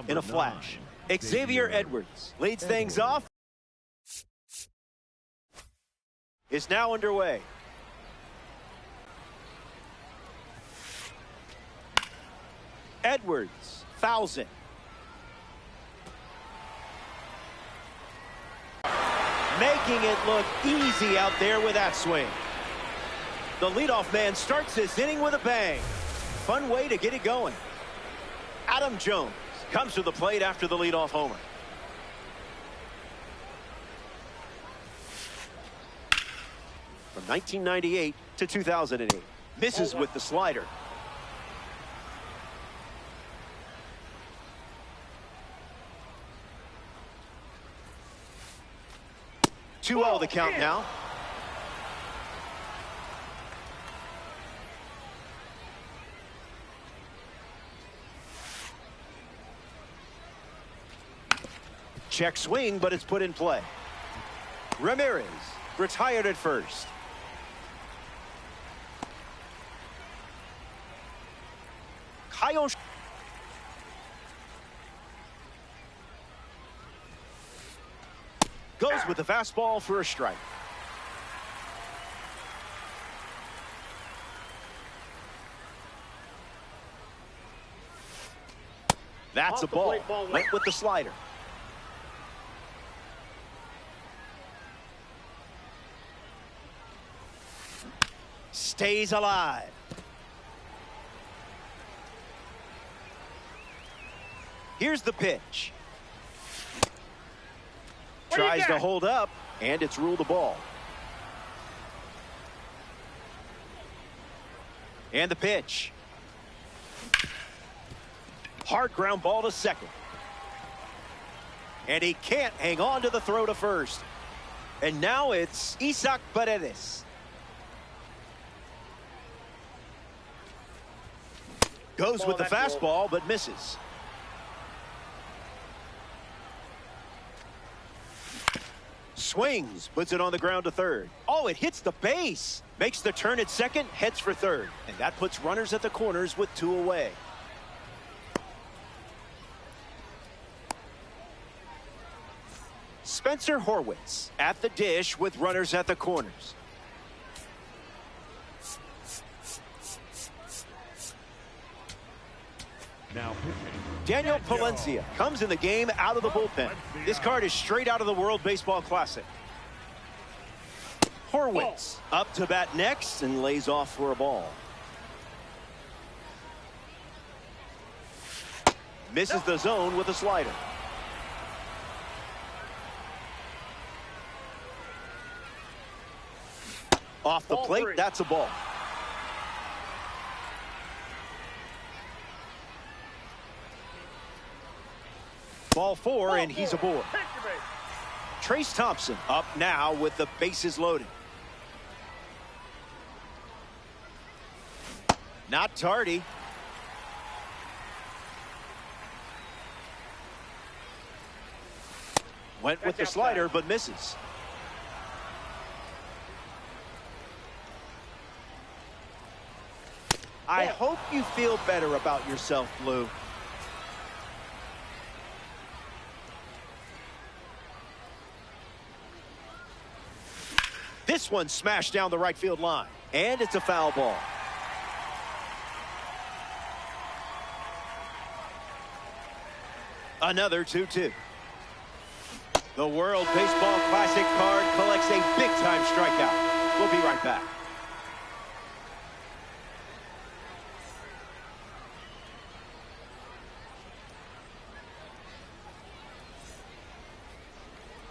In a flash, Xavier Edwards leads things off. Is now underway. Edwards fouls it. Making it look easy out there with that swing. The leadoff man starts his inning with a bang. Fun way to get it going. Adam Jones comes to the plate after the leadoff homer. From 1998 to 2008. Misses with the slider. The count now. Check swing, but it's put in play. Ramirez retired at first. Kyle goes with the fastball for a strike. That's a ball. Went with the slider. Stays alive. Here's the pitch. Tries to hold up, and it's ruled a ball. And the pitch. Hard ground ball to second. And he can't hang on to the throw to first. And now it's Isaac Paredes. Goes with the fastball, but misses. Swings, puts it on the ground to third. Oh, it hits the base. Makes the turn at second, heads for third. And that puts runners at the corners with 2 away. Spencer Horwitz at the dish with runners at the corners. Now Daniel Palencia comes in the game out of the bullpen. This card is straight out of the World Baseball Classic. Horwitz up to bat next and lays off for a ball. Misses the zone with a slider. Off the plate, that's a ball. Ball 4, and he's aboard. Trace Thompson up now with the bases loaded. Not tardy. Went with the slider, but misses. I hope you feel better about yourself, Blue. This one smashed down the right field line, and it's a foul ball. Another 2-2. The World Baseball Classic card collects a big-time strikeout. We'll be right back.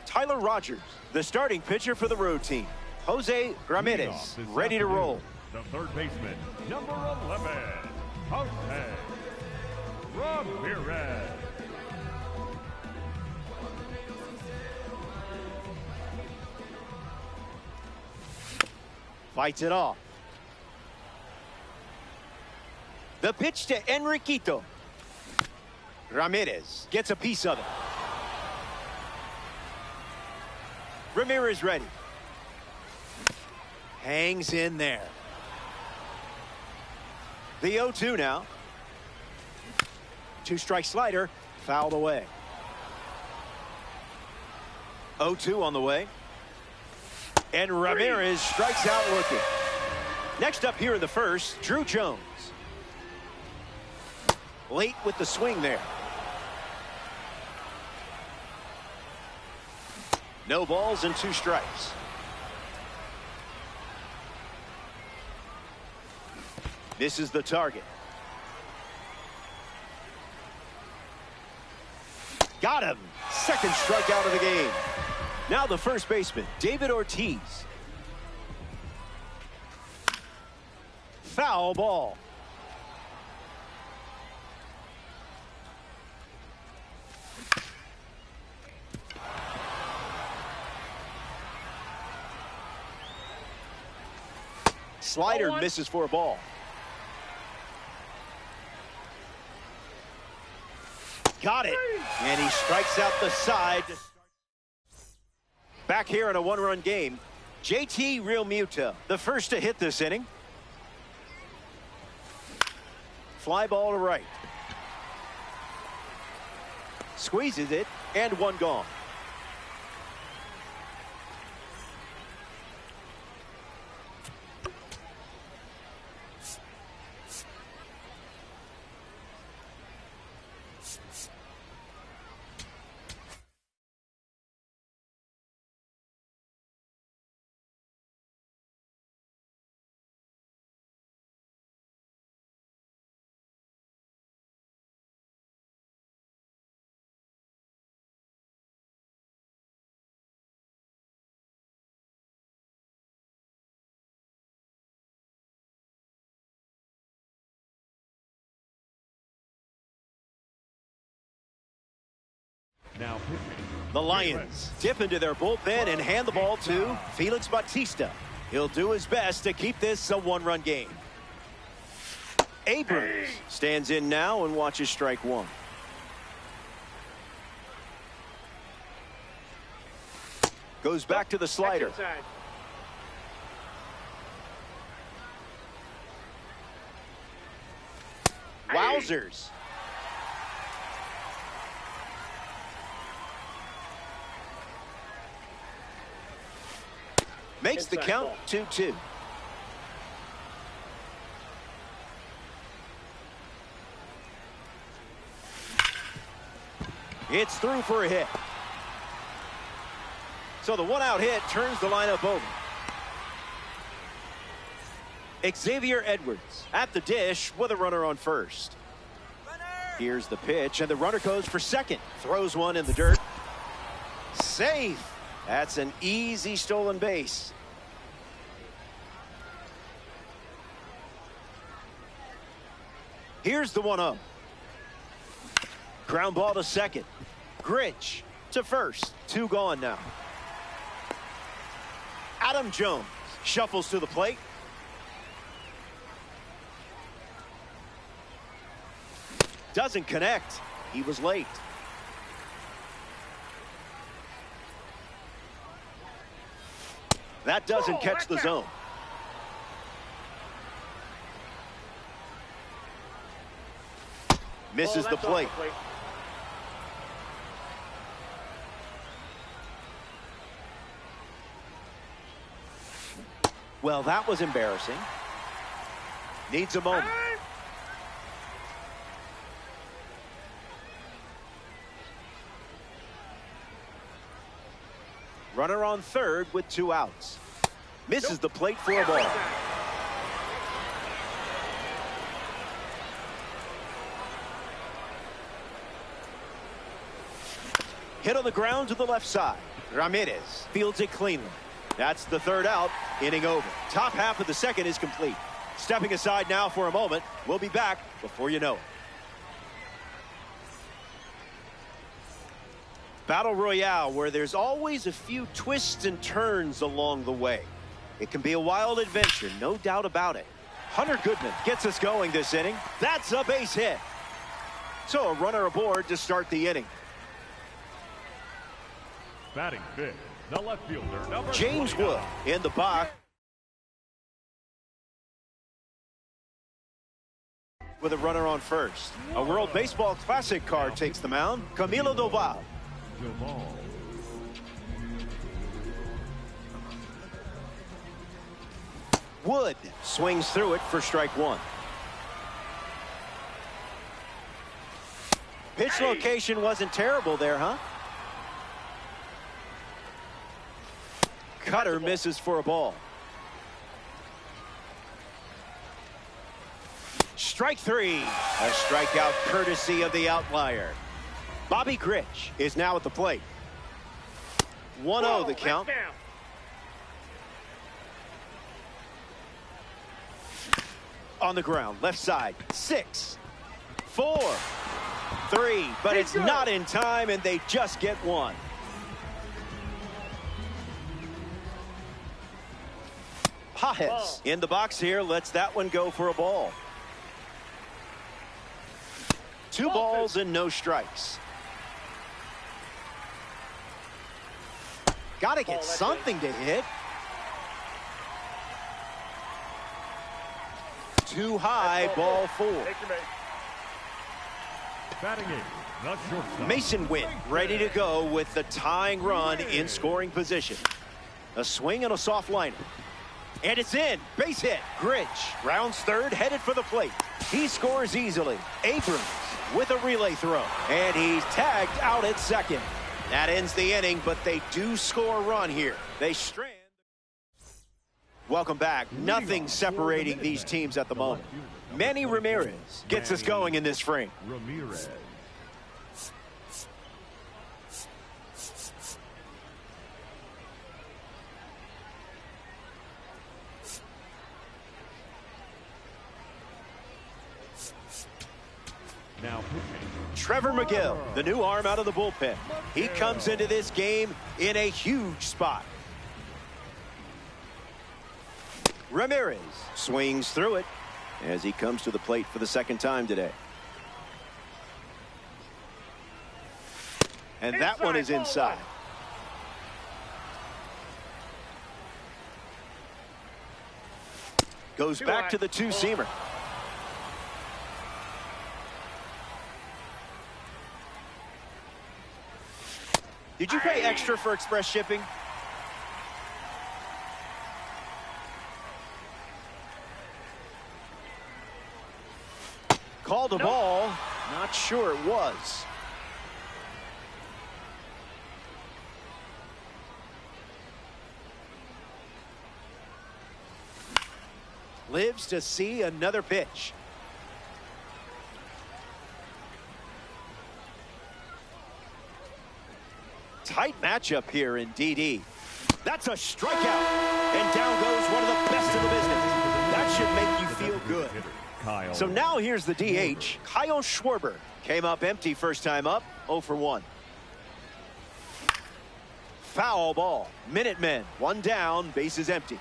Tyler Rogers, the starting pitcher for the road team. Jose Ramirez, ready to roll. The third baseman, number 11, Jose Ramirez. Fights it off. The pitch to Enriquito. Ramirez gets a piece of it. Ramirez ready. Hangs in there. The 0-2 now. Two-strike slider, fouled away. 0-2 on the way. And Ramirez strikes out looking. Next up here in the first, Drew Jones. Late with the swing there. No balls and 2 strikes. Misses the target. Got him. Second strikeout of the game. Now the first baseman, David Ortiz. Foul ball. Slider misses for a ball. Got it. And he strikes out the side. Back here in a 1-run game, JT Realmuto, the first to hit this inning. Fly ball to right. Squeezes it, and 1 gone. Now the Lions dip into their bullpen and hand the ball to Felix Bautista. He'll do his best to keep this a 1-run game. Abrams stands in now and watches strike 1. Goes back to the slider. Wowzers. Makes the count 2-2. It's through for a hit. So the 1-out hit turns the lineup over. Xavier Edwards at the dish with a runner on first. Here's the pitch, and the runner goes for second. Throws one in the dirt. Safe. That's an easy stolen base. Here's the 1-0. Ground ball to second. Grinch to first. 2 gone now. Adam Jones shuffles to the plate. Doesn't connect. He was late. That doesn't catch the zone. Misses the plate. Well, that was embarrassing. Needs a moment. Runner on third with 2 outs. Misses the plate for a ball. Hit on the ground to the left side. Ramirez fields it cleanly. That's the 3rd out. Inning over. Top half of the 2nd is complete. Stepping aside now for a moment. We'll be back before you know it. Battle Royale, where there's always a few twists and turns along the way. It can be a wild adventure, no doubt about it. Hunter Goodman gets us going this inning. That's a base hit. So a runner aboard to start the inning. Batting 5th, the left fielder, number James 29. Wood in the box. with a runner on first. A World Baseball Classic card takes the mound. Camilo Doval. Wood swings through it for strike one. Pitch location wasn't terrible there, huh? Cutter misses for a ball. Strike three. A strikeout courtesy of the outlier. Bobby Grich is now at the plate. 1-0 the count. On the ground, left side, 6, 4, 3, but it's not in time, and they just get one. Pages in the box here, lets that one go for a ball. 2 balls and no strikes. Got to get something to hit. Too high, ball 4. Batting in, the shortstop. Mason Witt ready to go with the tying run in scoring position. A swing and a soft liner. And it's in. Base hit. Grich rounds third, headed for the plate. He scores easily. Abrams with a relay throw. And he's tagged out at second. That ends the inning, but they do score a run here. They strand. Welcome back. Nothing separating these teams at the moment. Manny Ramirez gets us going in this frame. Ramirez. Now pitching. Trevor McGill, the new arm out of the bullpen. He comes into this game in a huge spot. Ramirez swings through it as he comes to the plate for the second time today. And that one is inside. Goes back to the two-seamer. Did you pay extra for express shipping? Called a ball. Not sure it was. Lives to see another pitch. Tight matchup here in DD. That's a strikeout. And down goes one of the best in the business. That should make you feel good. So now here's the DH. Kyle Schwarber came up empty first time up. 0 for 1. Foul ball. Minutemen. 1 down. Bases empty.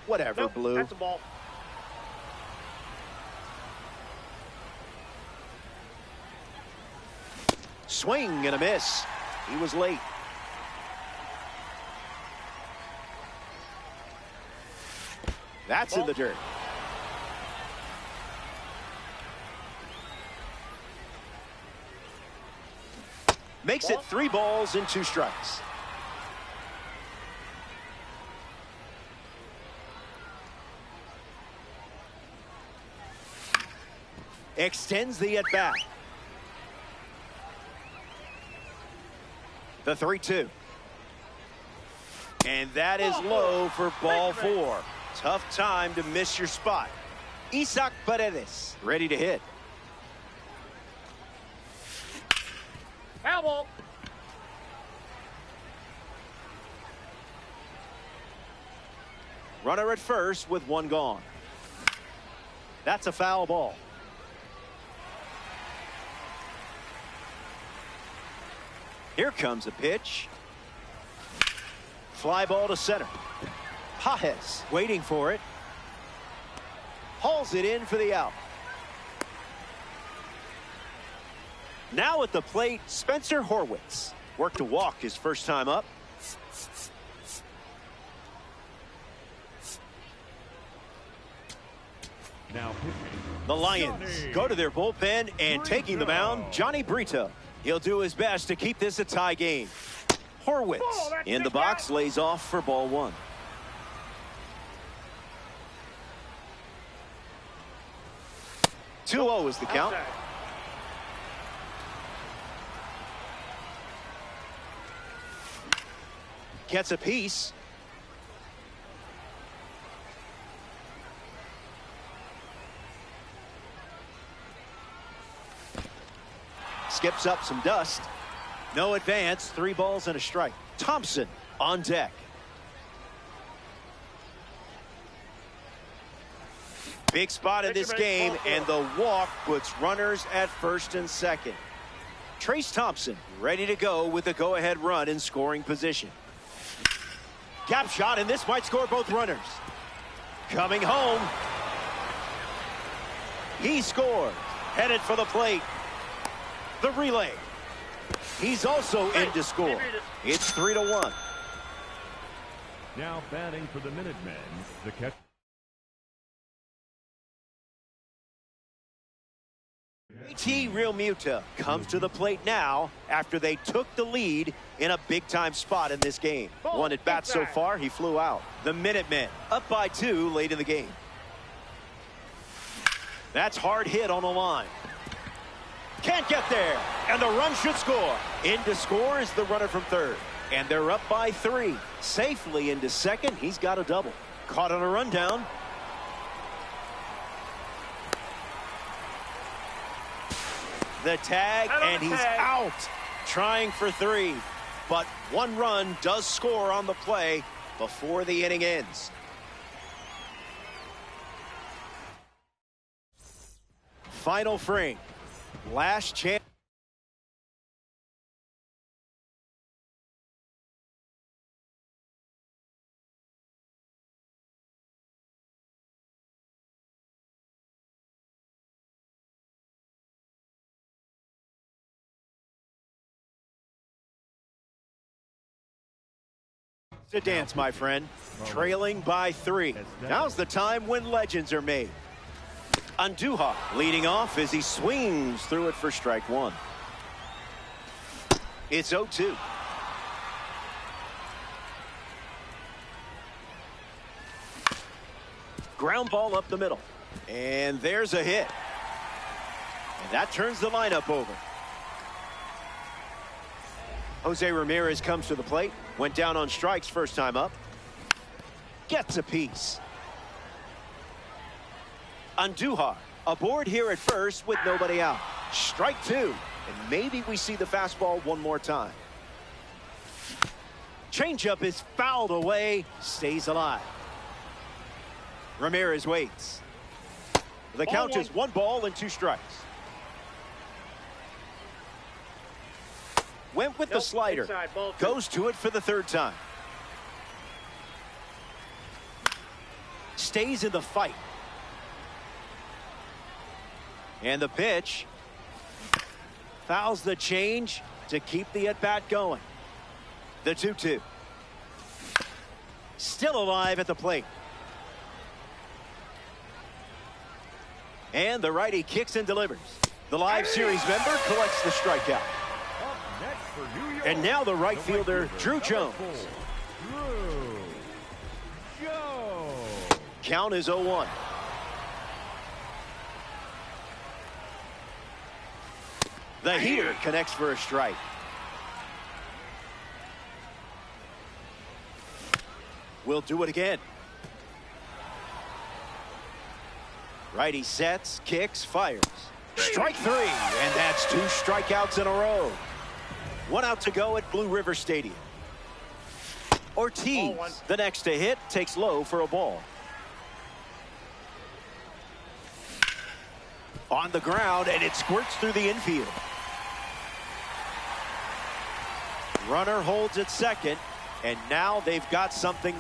Whatever, Blue. That's a ball. Swing and a miss. He was late. That's in the dirt. Makes it 3 balls and 2 strikes. Extends the at-bat. The 3-2. And that is low for ball 4. Tough time to miss your spot. Isaac Paredes ready to hit. Foul ball. Runner at first with 1 gone. That's a foul ball. Here comes a pitch. Fly ball to center. Pages waiting for it. Hauls it in for the out. Now at the plate, Spencer Horwitz. Worked to walk his first time up. Now pitching. The Lions go to their bullpen and taking the mound, Johnny Brito. He'll do his best to keep this a tie game. Horwitz in the box lays off for ball one. Two-0 is the count. Gets a piece. Skips up some dust. No advance. 3 balls and a strike. Thompson on deck. Big spot in this game, and the walk puts runners at first and second. Trace Thompson ready to go with the go-ahead run in scoring position. Gap shot, and this might score both runners. Coming home. He scores. Headed for the plate. The relay. He's also in to score. It's 3-1. Now batting for the Minutemen, the catcher. JT Realmuto comes to the plate now after they took the lead in a big-time spot in this game. One at bat so far, he flew out. The Minutemen up by 2 late in the game. That's hard hit on the line. Can't get there, and the run should score. In to score is the runner from third, and they're up by 3. Safely into second. He's got a double. Caught on a rundown. The tag, and he's out. Trying for 3, but 1 run does score on the play before the inning ends. Final frame. Last chance. To dance, my friend. Trailing by 3. Now's the time when legends are made. Andujar leading off as he swings through it for strike 1. It's 0-2. Ground ball up the middle. And there's a hit. And that turns the lineup over. Jose Ramirez comes to the plate. Went down on strikes first time up. Gets a piece. Andujar aboard here at first with nobody out. Strike 2. And maybe we see the fastball one more time. Changeup is fouled away. Stays alive. Ramirez waits. The count is 1 ball and 2 strikes. Went with the slider. Goes to it for the 3rd time. Stays in the fight. And the pitch. Fouls the change to keep the at-bat going. The 2-2. Still alive at the plate. And the righty kicks and delivers. The live series member collects the strikeout. And now the right fielder, Drew Jones. Count is 0-1. The heater connects for a strike. We'll do it again. Righty sets, kicks, fires. Strike 3, and that's 2 strikeouts in a row. 1 out to go at Blue River Stadium. Ortiz, the next to hit, takes low for a ball. On the ground, and it squirts through the infield. Runner holds at second, and now they've got something.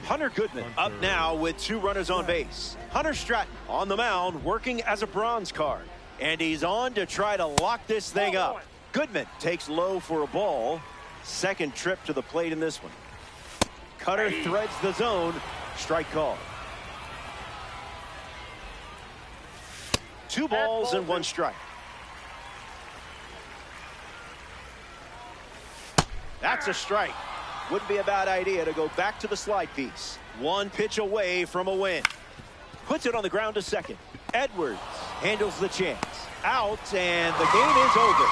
Hunter Goodman up now with 2 runners on base. Hunter Stratton on the mound working as a bronze card. And he's on to try to lock this thing up. Goodman takes low for a ball. Second trip to the plate in this one. Cutter threads the zone. Strike call. 2 balls and 1 strike. That's a strike. Wouldn't be a bad idea to go back to the slide piece. 1 pitch away from a win. Puts it on the ground to second. Edwards handles the chance. Out, and the game is over.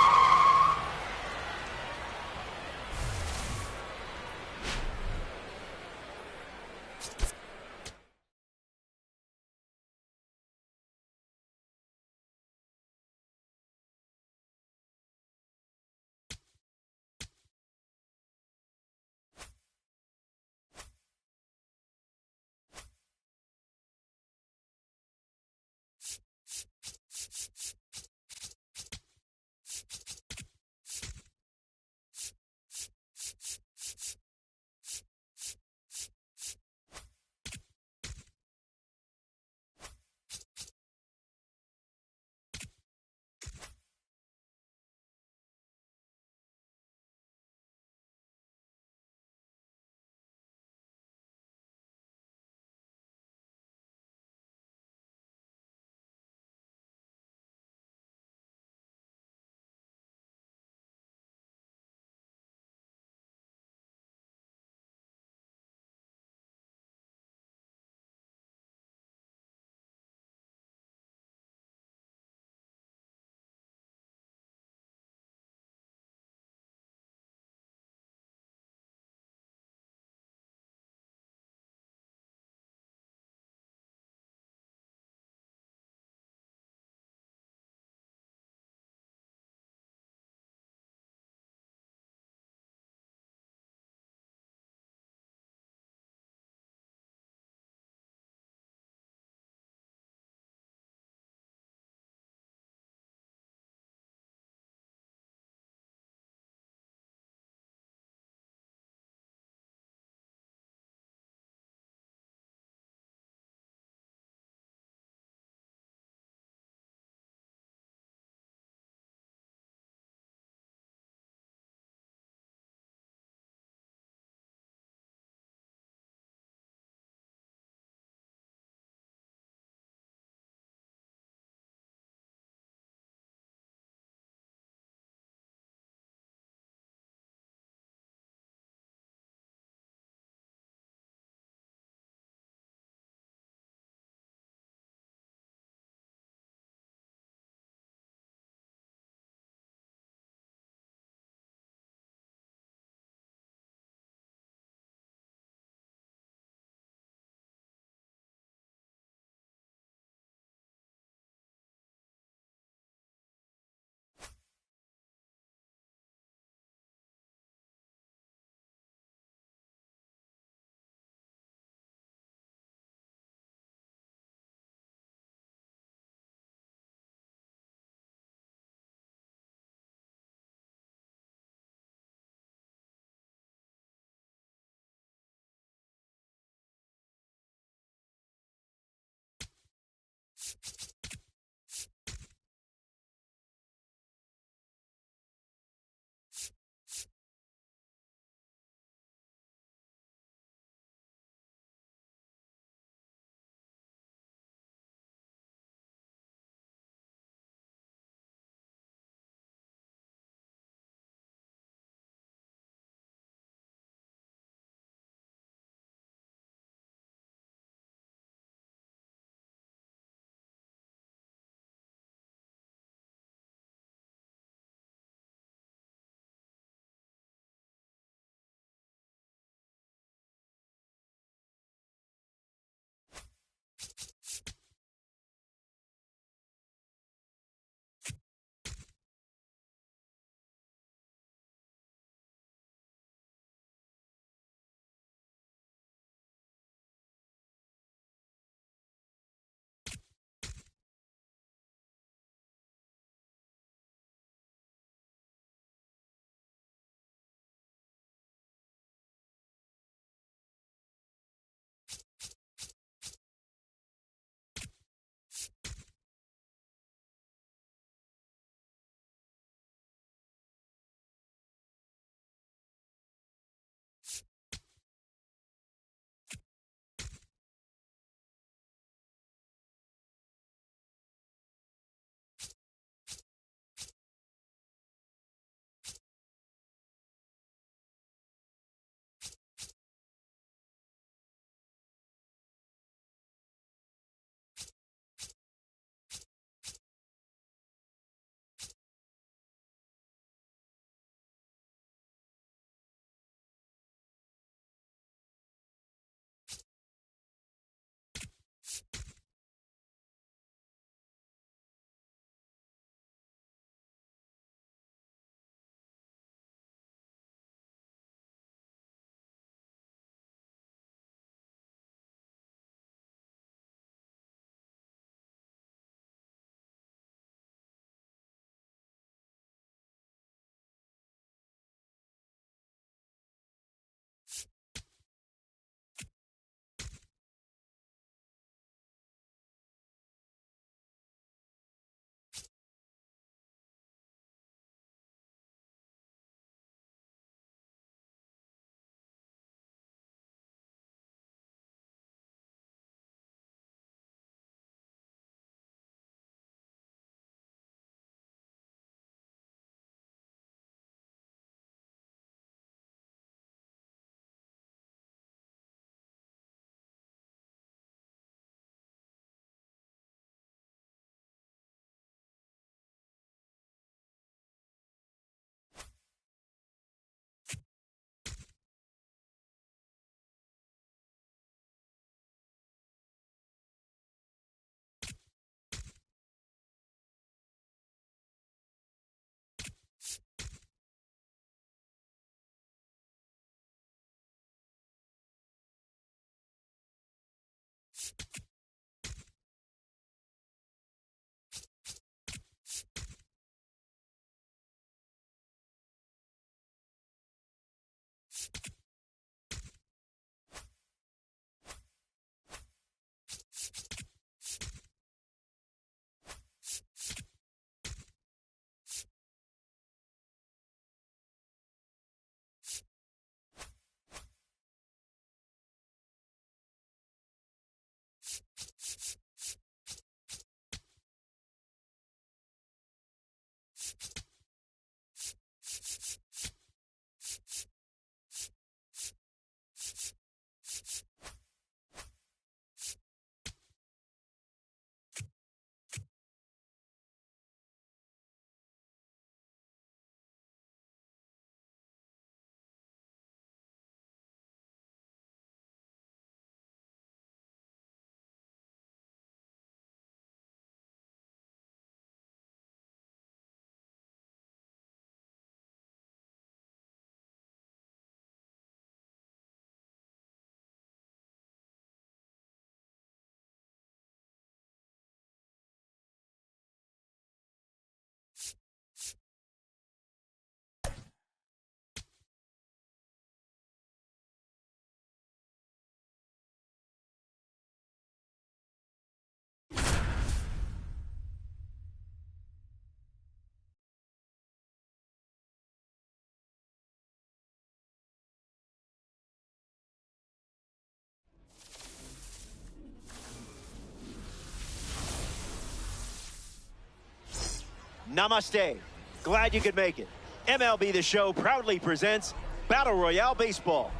Namaste. Glad you could make it. MLB The Show proudly presents Battle Royale Baseball.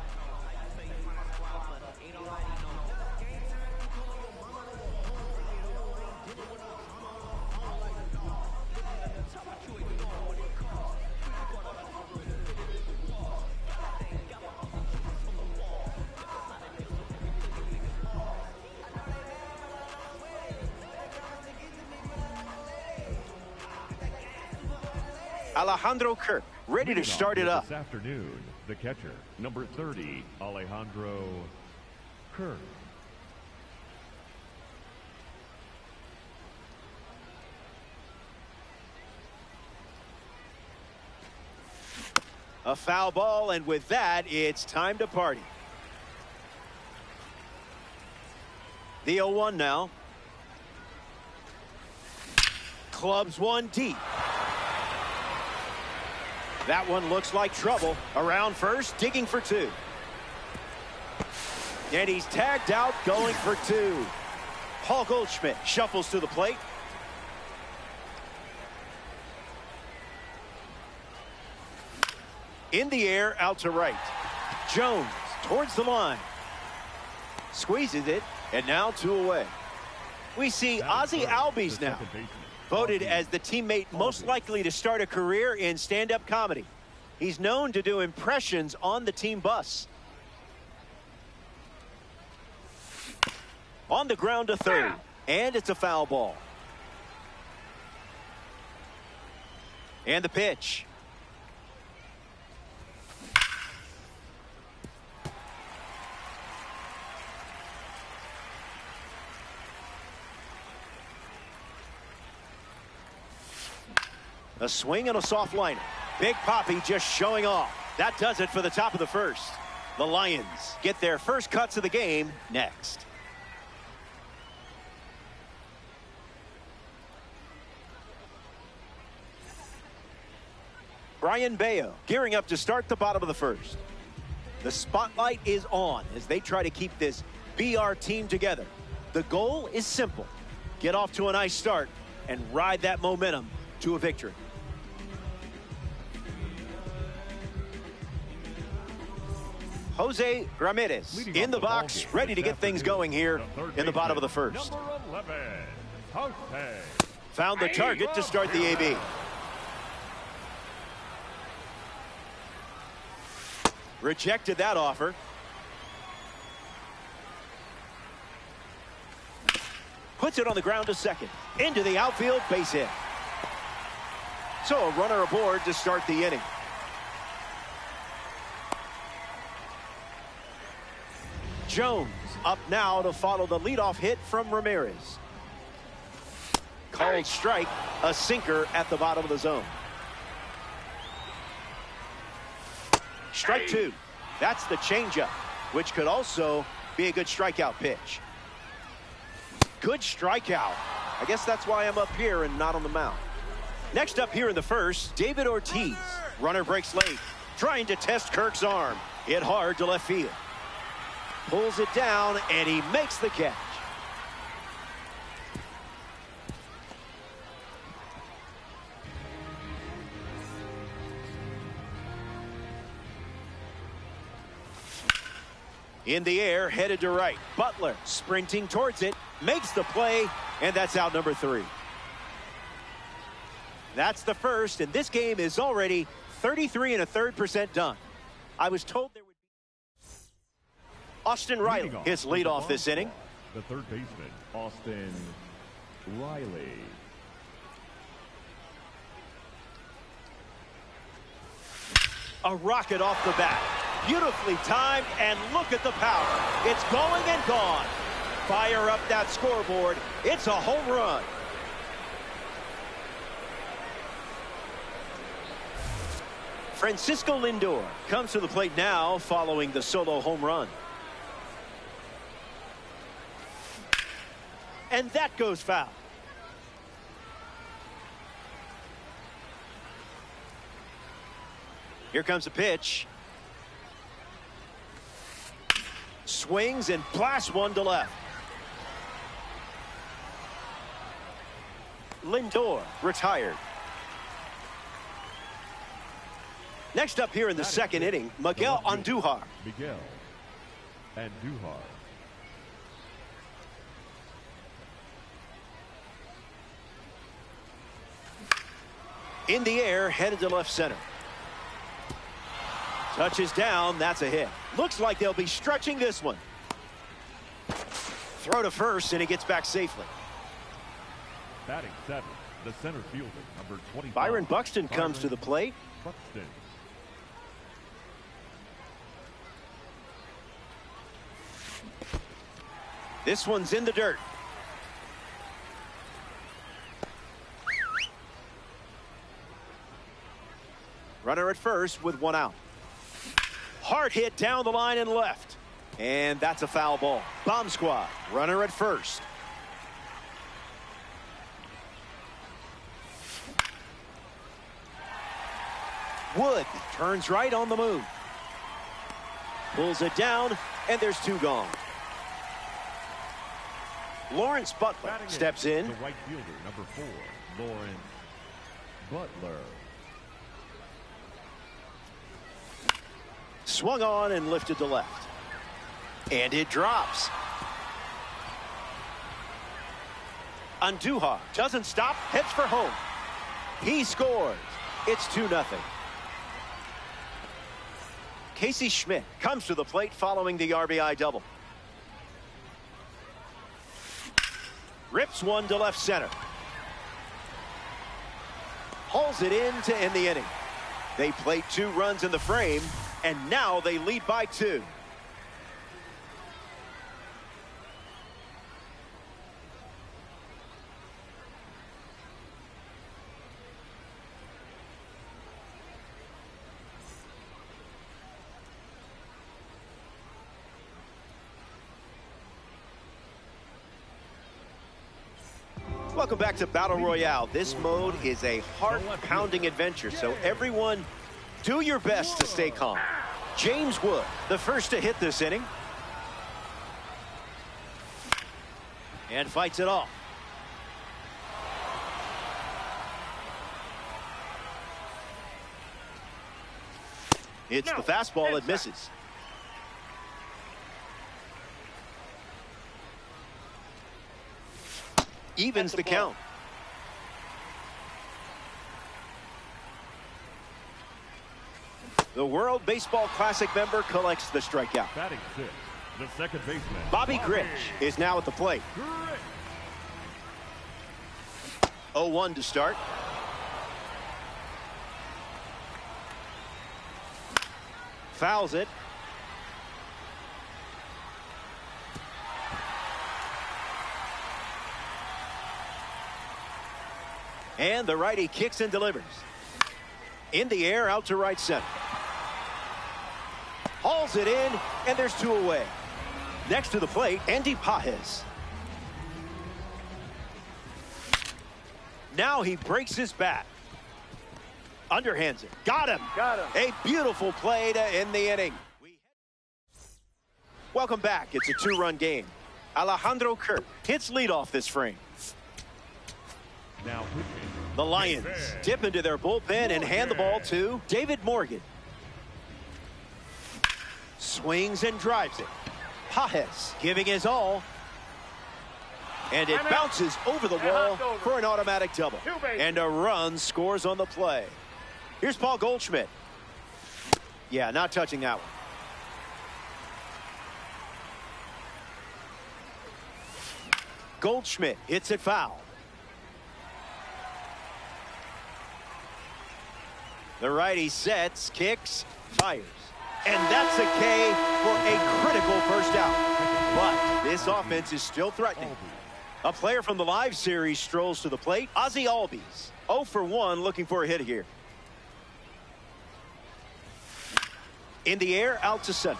Alejandro Kirk, ready to start it up. This afternoon, the catcher, number 30, Alejandro Kirk. A foul ball, and with that, it's time to party. The 0-1 now. Clubs one deep. That one looks like trouble. Around first, digging for two. And he's tagged out, going for two. Paul Goldschmidt shuffles to the plate. In the air, out to right. Jones towards the line. Squeezes it, and now two away. We see Ozzie Albies now, voted as the teammate most likely to start a career in stand-up comedy. He's known to do impressions on the team bus. On the ground to third, and it's a foul ball. And the pitch. A swing and a soft liner. Big Papi just showing off. That does it for the top of the first. The Lions get their first cuts of the game next. Brayan Bello gearing up to start the bottom of the first. The spotlight is on as they try to keep this BR team together. The goal is simple. Get off to a nice start and ride that momentum to a victory. Jose Ramirez in the box, ready to get things going here in the bottom of the first. Number 11, Jose. Found the target to start the AB. Rejected that offer. Puts it on the ground to second. Into the outfield, base hit. So a runner aboard to start the inning. Jones up now to follow the leadoff hit from Ramirez. Called strike, a sinker at the bottom of the zone. Strike two. That's the changeup, which could also be a good strikeout pitch. Good strikeout. I guess that's why I'm up here and not on the mound. Next up here in the first, David Ortiz. Runner breaks late, trying to test Kirk's arm. Hit hard to left field. Pulls it down, and he makes the catch. In the air, headed to right. Butler sprinting towards it, makes the play, and that's out number 3. That's the first, and this game is already 33 1/3% done. I was told there would be Austin Riley, his leadoff this inning. The third baseman, Austin Riley. A rocket off the bat. Beautifully timed, and look at the power. It's going and gone. Fire up that scoreboard. It's a home run. Francisco Lindor comes to the plate now following the solo home run. And that goes foul. Here comes a pitch. Swings and blasts one to left. Lindor retired. Next up here in the second inning, Miguel Andujar. Miguel Andujar. In the air, headed to left center. Touches down, that's a hit. Looks like they'll be stretching this one. Throw to first, and he gets back safely. Batting 7, the center fielder, number 25. Byron Buxton comes to the plate. Buxton. This one's in the dirt. Runner at first with one out. Hard hit down the line and left. And that's a foul ball. Bomb squad. Runner at first. Wood turns right on the move. Pulls it down, and there's 2 gone. Lawrence Butler steps in. The right fielder, number 4, Lawrence Butler. Swung on and lifted to left. And it drops. Andujar doesn't stop, heads for home. He scores. It's 2-0. Casey Schmidt comes to the plate following the RBI double. Rips one to left center. Hauls it in to end the inning. They plate 2 runs in the frame, and now they lead by 2. Welcome back to Battle Royale. This mode is a heart-pounding adventure, so everyone do your best to stay calm. James Wood, the first to hit this inning. And fights it off. It's the fastball that misses. Evens the count. The World Baseball Classic member collects the strikeout. Batting 6, the second baseman, Bobby Grich is now at the plate. 0-1 to start. Fouls it. And the righty kicks and delivers. In the air, out to right center. Hauls it in, and there's two away. Next to the plate, Andy Pages. Now he breaks his bat. Underhands it. Got him. Got him. A beautiful play to end the inning. Welcome back. It's a two-run game. Alejandro Kirk hits leadoff this frame. Now The Lions dip into their bullpen and hand the ball to David Morgan. Swings and drives it. Pages giving his all. And it bounces over the wall for an automatic double. And a run scores on the play. Here's Paul Goldschmidt. Yeah, not touching that one. Goldschmidt hits it foul. The righty sets, kicks, fires. And that's a K for a critical first out. But this offense is still threatening. A player from the live series strolls to the plate. Ozzie Albies, 0 for 1, looking for a hit here. In the air, out to center.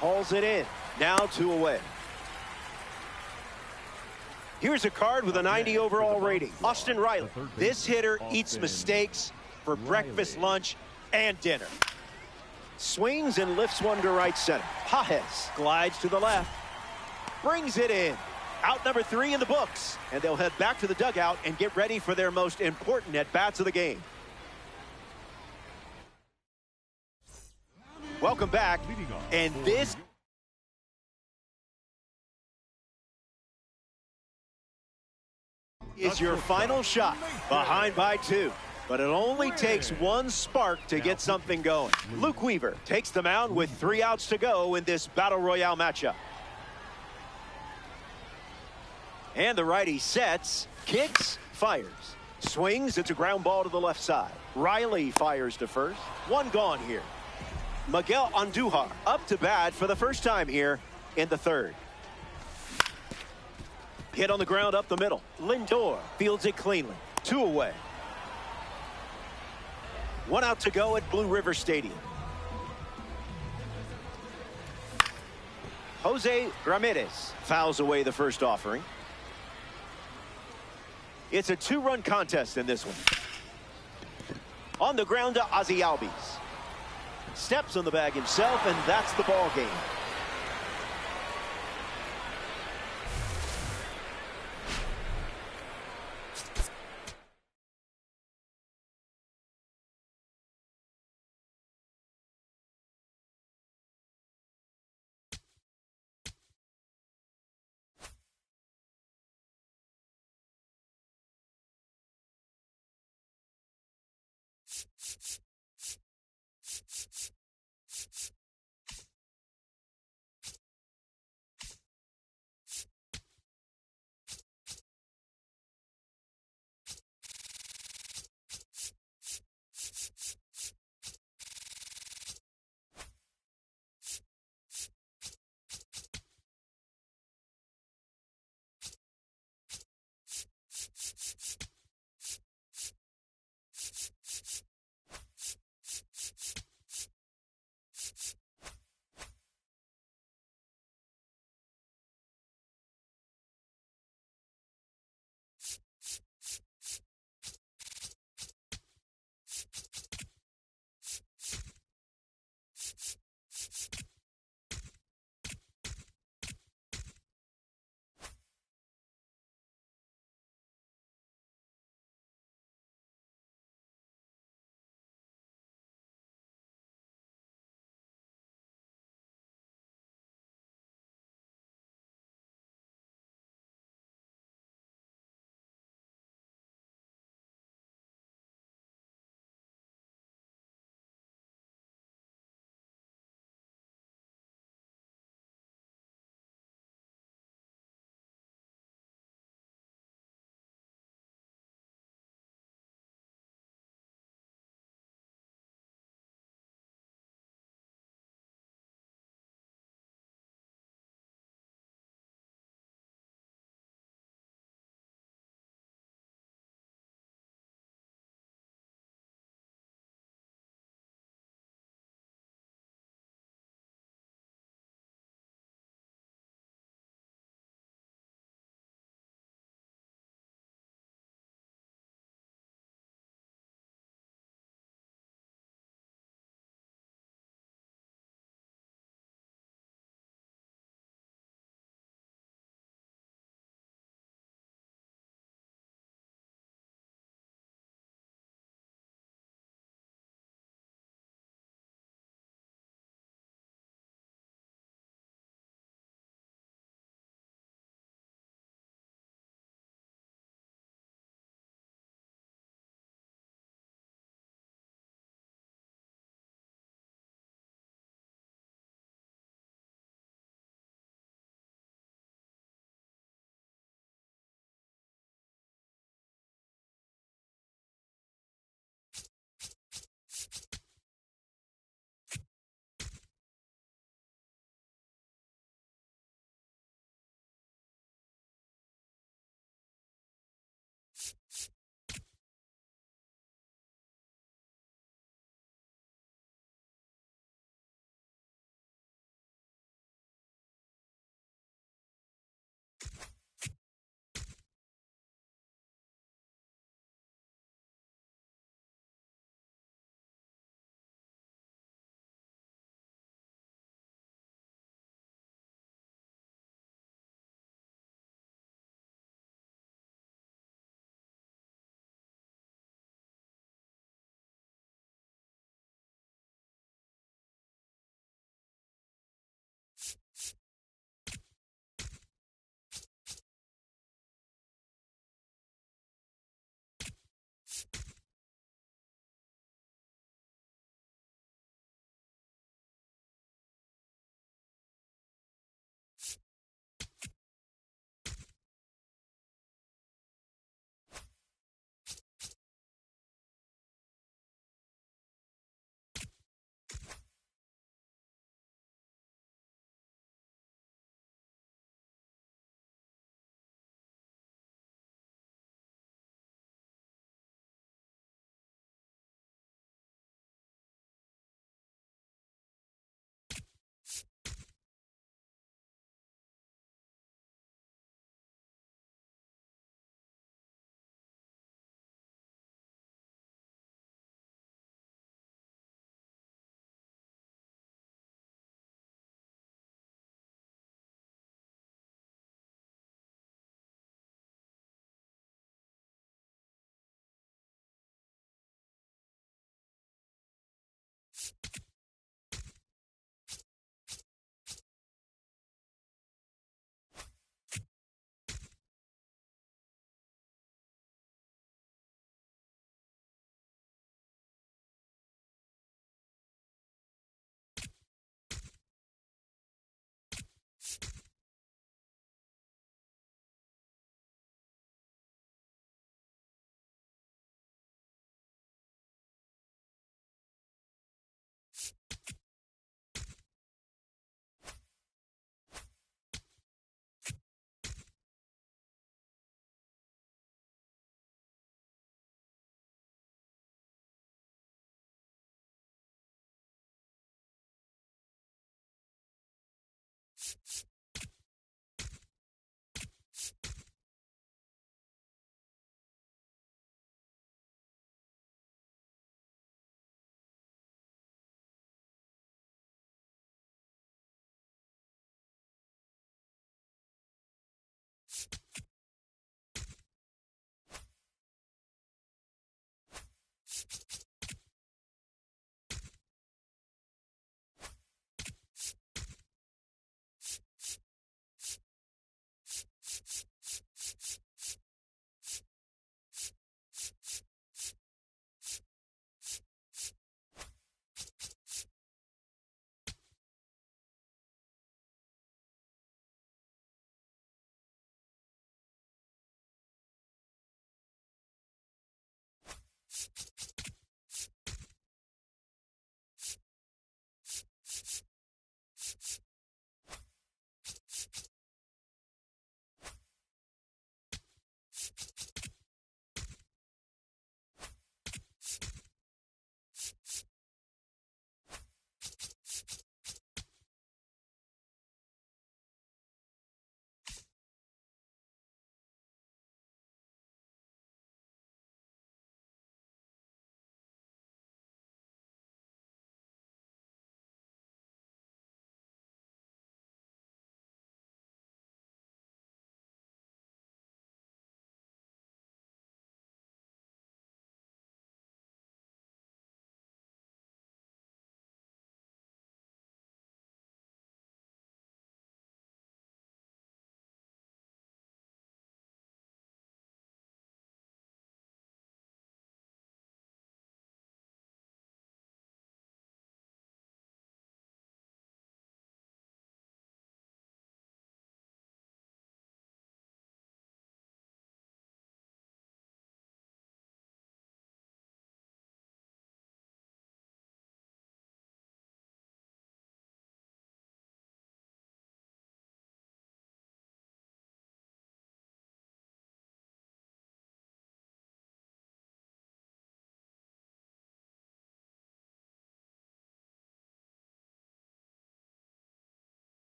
Hauls it in. Now 2 away. Here's a card with a 90 overall rating. Austin Riley. This hitter eats mistakes for breakfast, lunch, and dinner. Swings and lifts one to right center. Pages glides to the left. Brings it in. Out number 3 in the books. And they'll head back to the dugout and get ready for their most important at-bats of the game. Welcome back. And this is your final shot. Behind by 2. But it only takes one spark to get something going. Luke Weaver takes the mound with 3 outs to go in this Battle Royale matchup. And the righty sets, kicks, fires. Swings, it's a ground ball to the left side. Riley fires to first. 1 gone here. Miguel Andujar up to bat for the first time here in the 3rd. Hit on the ground up the middle. Lindor fields it cleanly. 2 away. 1 out to go at Blue River Stadium. Jose Ramirez fouls away the first offering. It's a 2-run contest in this one. On the ground to Ozzie Albies. Steps on the bag himself, and that's the ball game.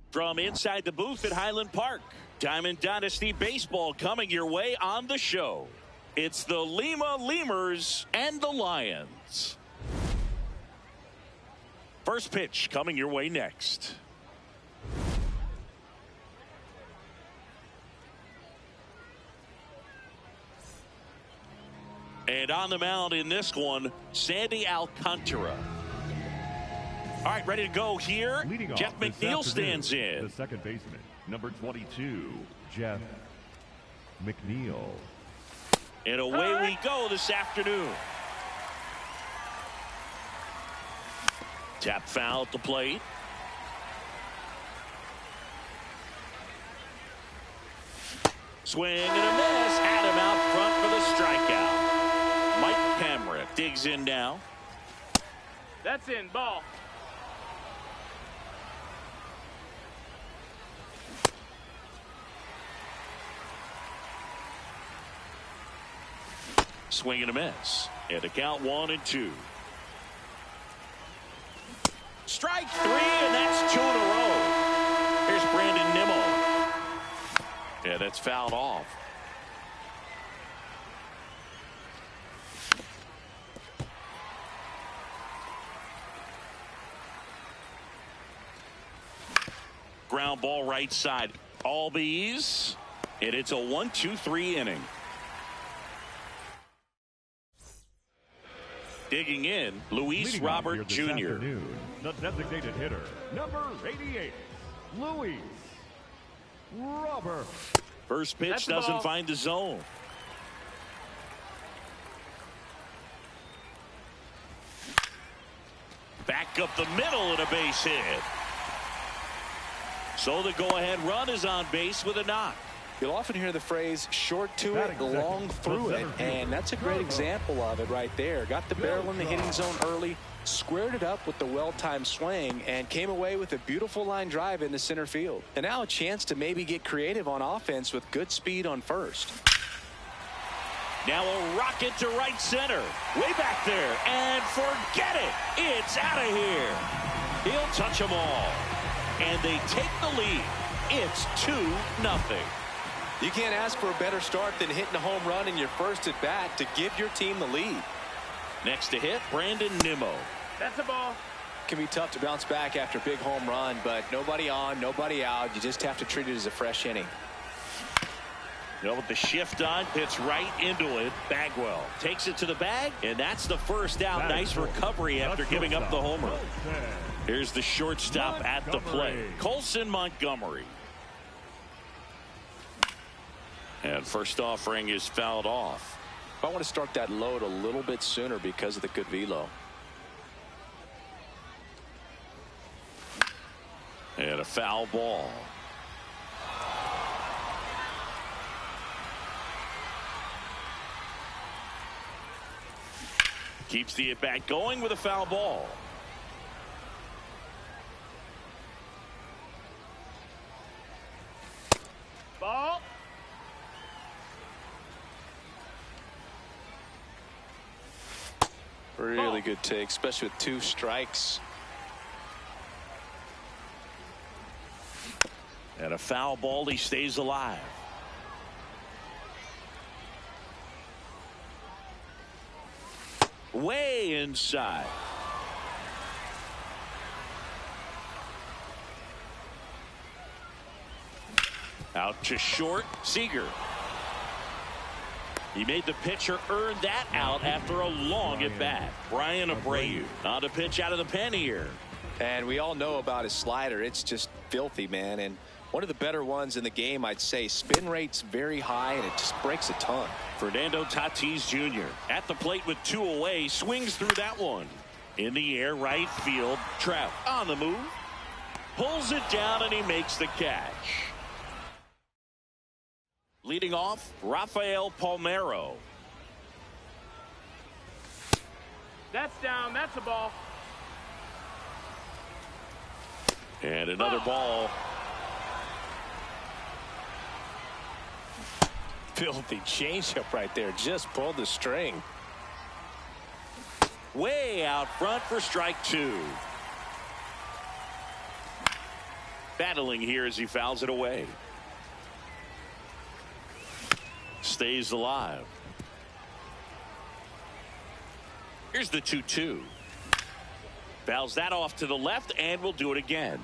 From inside the booth at Highland Park, Diamond Dynasty Baseball coming your way on the show. It's the Lima Lemurs and the Lions. First pitch coming your way next. And on the mound in this one, Sandy Alcantara. All right, ready to go here. Leading Jeff off this McNeil afternoon, stands in. The second baseman, number 22, Jeff McNeil. And away we go this afternoon. Tap foul at the plate. Swing and a miss. Adam out front for the strikeout. Mike Camrick digs in now. That's in. Ball. Swing and a miss. And a count 1-2. Strike 3, and that's 2 in a row. Here's Brandon Nimmo. Yeah, that's fouled off. Ground ball right side. Albies. And it's a 1-2-3 inning. Digging in, Luis Leading Robert off Jr. here this afternoon, the designated hitter, number 88, Luis Robert. First pitch That's the doesn't ball. find the zone. Back up the middle and a base hit. So the go-ahead run is on base with a knock. You'll often hear the phrase short to Batting it, second, long through the it, center fielder, and that's a great Gogo. example of it right there. Got the barrel in the hitting Gogo. zone early, squared it up with the well-timed swing, and came away with a beautiful line drive into center field. And now a chance to maybe get creative on offense with good speed on first. Now a rocket to right center. Way back there. And forget it. It's out of here. He'll touch them all. And they take the lead. It's 2-0. You can't ask for a better start than hitting a home run in your first at bat to give your team the lead. Next to hit, Brandon Nimmo. That's a ball. Can be tough to bounce back after a big home run, but nobody on, nobody out. You just have to treat it as a fresh inning. You know, with the shift on, hits right into it. Bagwell takes it to the bag, and that's the first out. That Nice is full. recovery after The giving up the shortstop, homer. Colson Here's the shortstop at the plate. Montgomery. Colson Montgomery. And first offering is fouled off. I want to start that load a little bit sooner because of the good velo. And a foul ball. Keeps the at-bat going with a foul ball. Ball. Really good take, especially with 2 strikes. And a foul ball. He stays alive. Way inside. Out to short. Seager. He made the pitcher earn that out after a long at bat. Brian Abreu on to pitch out of the pen here. And we all know about his slider. It's just filthy, man. And one of the better ones in the game, I'd say. Spin rate's very high, and it just breaks a ton. Fernando Tatis Jr. at the plate with 2 away. Swings through that one. In the air, right field. Trout on the move. Pulls it down, and he makes the catch. Leading off, Rafael Palmeiro. That's down. That's a ball. And another ball. Filthy changeup right there. Just pulled the string. Way out front for strike two. Battling here as he fouls it away. Stays alive. Here's the 2-2. Fouls that off to the left and will do it again.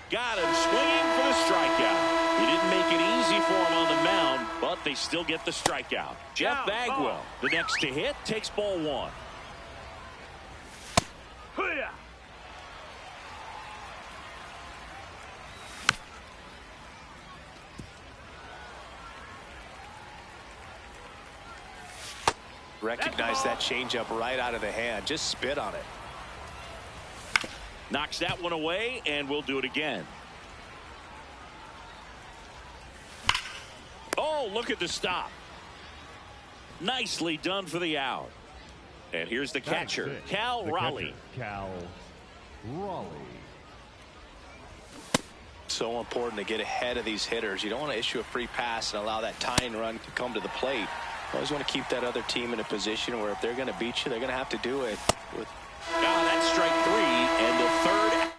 Got him swinging for the strikeout. He didn't make it easy for him on the mound, but they still get the strikeout. Jeff Bagwell, the next to hit, takes ball one. Hoo-yah! Recognize that changeup right out of the hand. Just spit on it. Knocks that one away, and we'll do it again. Oh, look at the stop. Nicely done for the out. And here's the catcher, Cal Raleigh. Cal Raleigh. So important to get ahead of these hitters. You don't want to issue a free pass and allow that tying run to come to the plate. You always want to keep that other team in a position where if they're going to beat you, they're going to have to do it with. That's strike three, and the third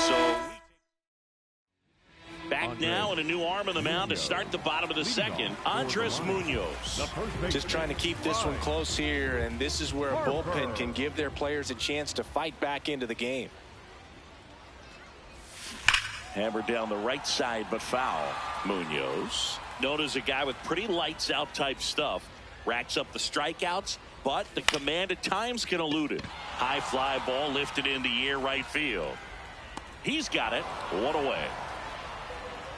So back now and a new arm on the mound to start the bottom of the second. Andres Munoz. Just trying to keep this one close here, and this is where a bullpen can give their players a chance to fight back into the game. Hammered down the right side, but foul. Munoz, known as a guy with pretty lights out type stuff, racks up the strikeouts, but the command at times can elude it. High fly ball lifted in the air right field. He's got it. One away.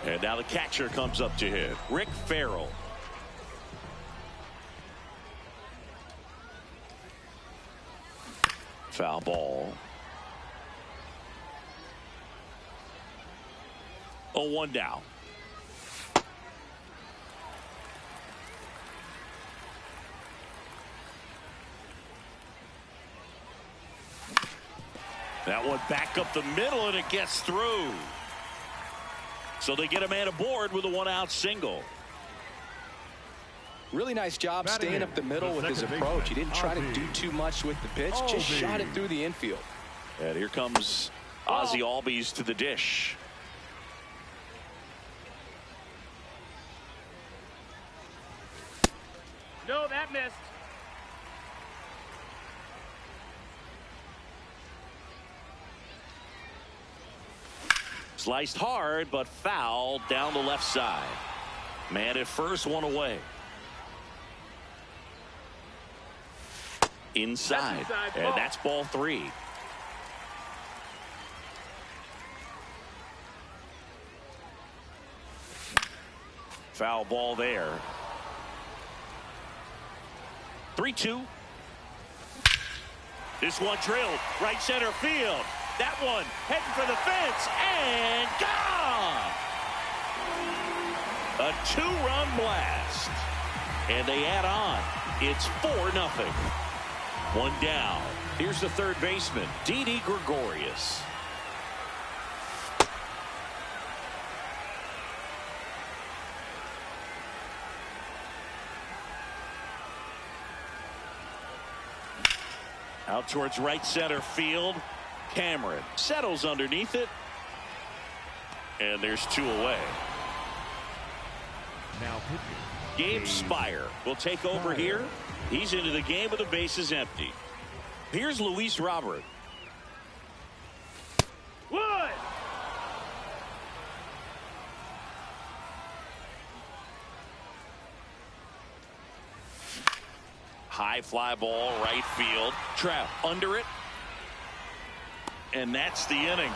And now the catcher comes up to hit. Rick Farrell. Foul ball. 0-1 now. That one back up the middle, and it gets through. So they get a man aboard with a one-out single. Really nice job staying up the middle with his approach. He didn't try to do too much with the pitch, just shot it through the infield. And here comes Ozzie Albies to the dish. No, that missed. Sliced hard, but foul down the left side. Man at first, one away. Inside, and that's ball 3. Foul ball there. 3-2. This one drilled right center field. That one heading for the fence and gone. A 2-run blast, and they add on. It's 4-0. One down. Here's the third baseman, Didi Gregorius. Out towards right center field. Cameron settles underneath it, and there's 2 away. Now Gabe Spire will take over here. He's into the game with the bases empty. Here's Luis Robert. Wood. High fly ball right field. Trap under it. And that's the inning.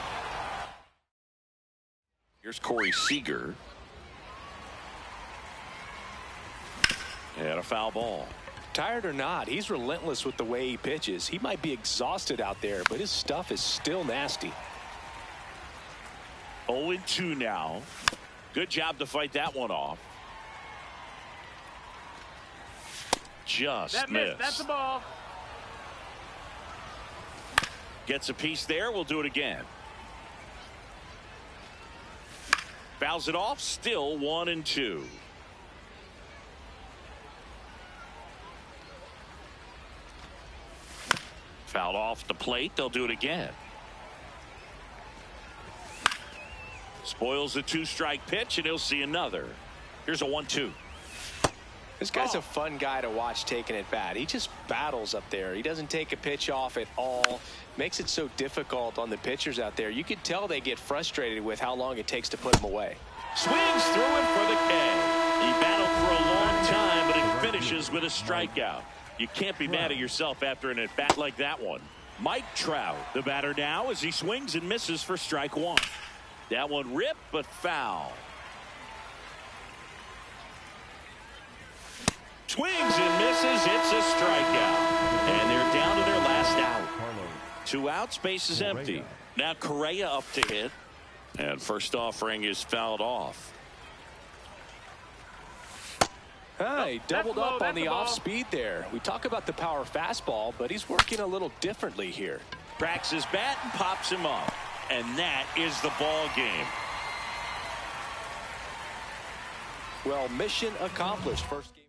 Here's Corey Seager. And a foul ball. Tired or not, he's relentless with the way he pitches. He might be exhausted out there, but his stuff is still nasty. 0-2 now. Good job to fight that one off. Just That missed. missed. That's a ball. Gets a piece there. We'll do it again. Fouls it off. Still 1-2. Fouled off the plate. They'll do it again. Spoils the 2-strike pitch, and he'll see another. Here's a 1-2. This guy's a fun guy to watch taking at bat. He just battles up there. He doesn't take a pitch off at all. Makes it so difficult on the pitchers out there. You can tell they get frustrated with how long it takes to put him away. Swings through it for the K. He battled for a long time, but it finishes with a strikeout. You can't be mad at yourself after an at-bat like that one. Mike Trout, the batter now, as he swings and misses for strike 1. That one ripped, but foul. Swings and misses. It's a strikeout. And they're down to their last out. 2 outs, base is empty. Now Correa up to hit. And first offering is fouled off. He doubled up on the off speed there. We talk about the power fastball, but he's working a little differently here. Cracks his bat and pops him up. And that is the ball game. Well, mission accomplished. First game.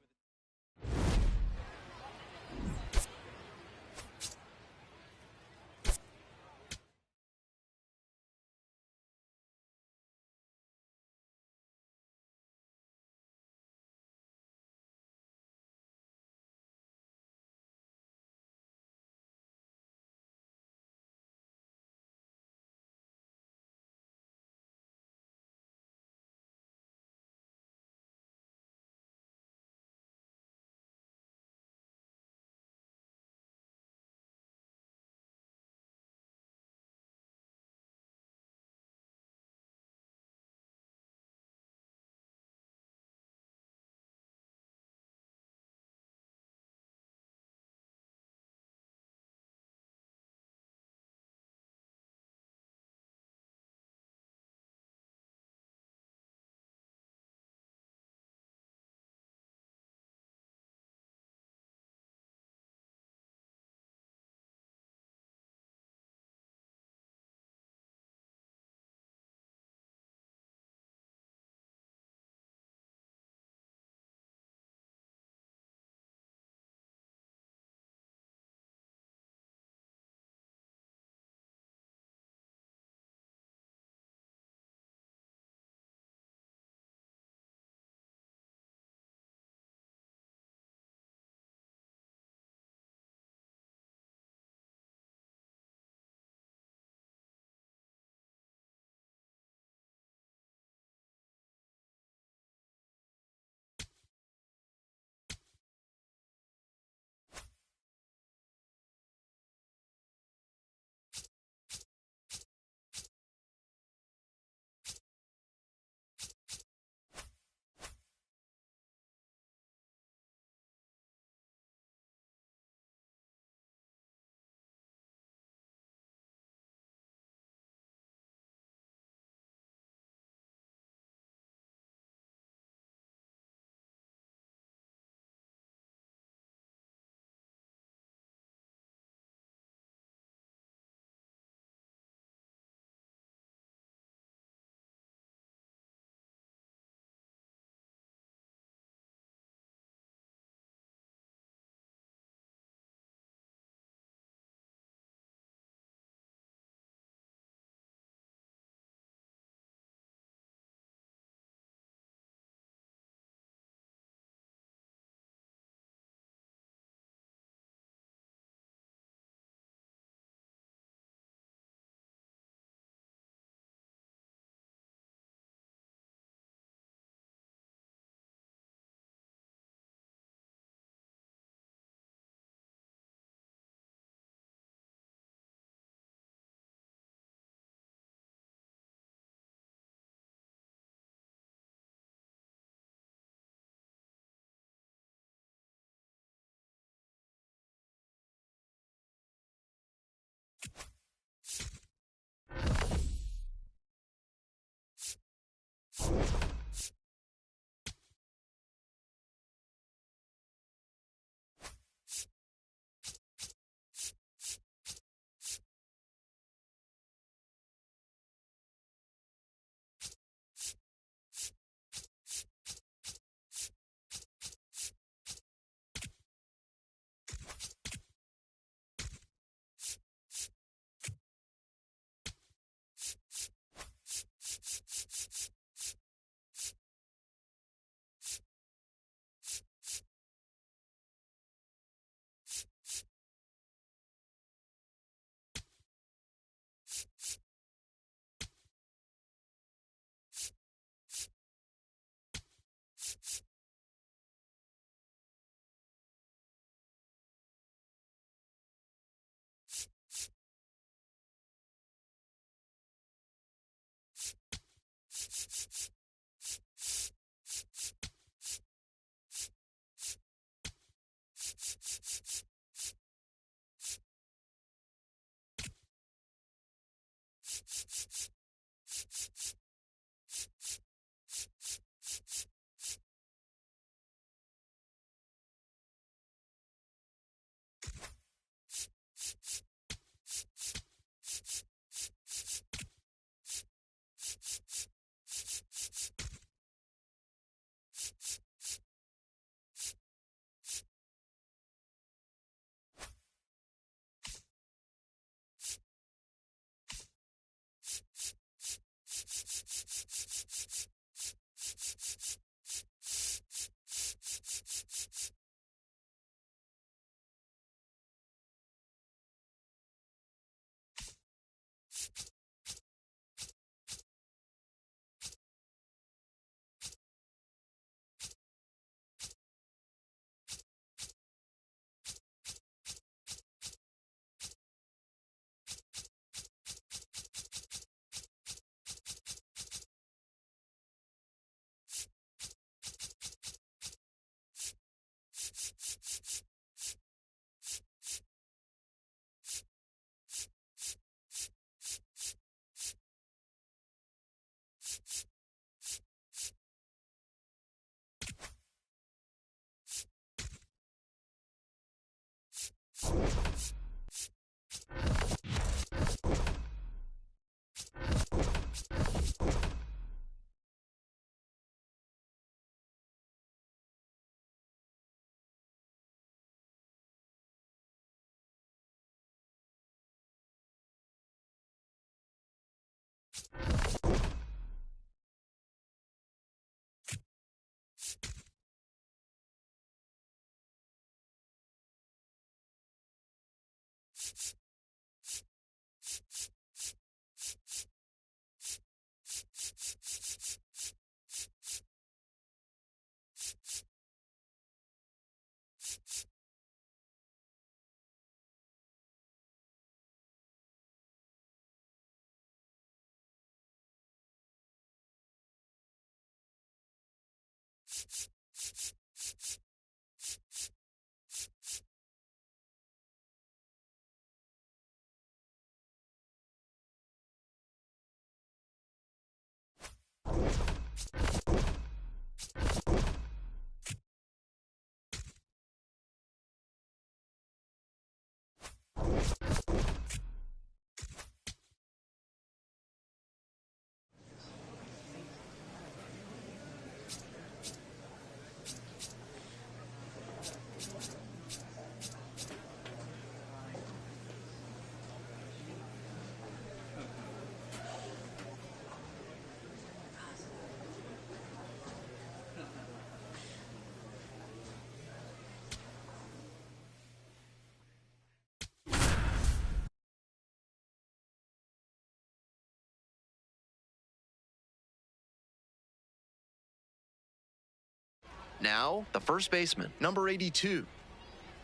Now, the first baseman, number 82.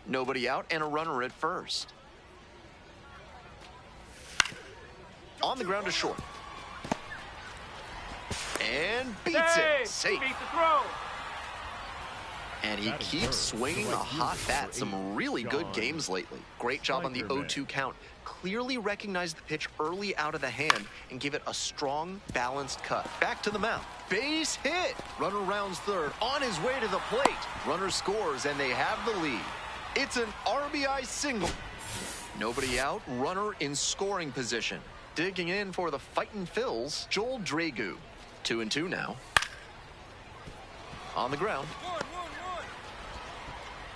Nobody out and a runner at first. On the ground to short. And beats it. Safe. Beat the throw. And he keeps swinging the hot bat. Some really good games lately. Great job on the 0-2 count. Clearly recognized the pitch early out of the hand and gave it a strong, balanced cut. Back to the mound. Base hit. Runner rounds third. On his way to the plate. Runner scores, and they have the lead. It's an RBI single. Nobody out. Runner in scoring position. Digging in for the Fightin' Phils, Joel Dragu. 2-2 now. On the ground.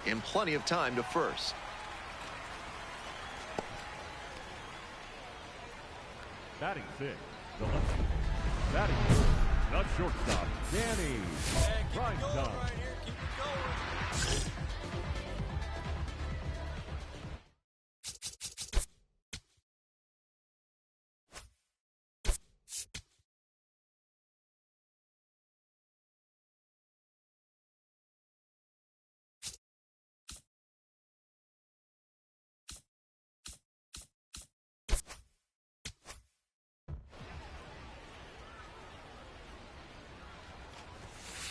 And plenty of time to first. Batting fifth, the lefty. Batting fourth, the shortstop, Danny Bryson.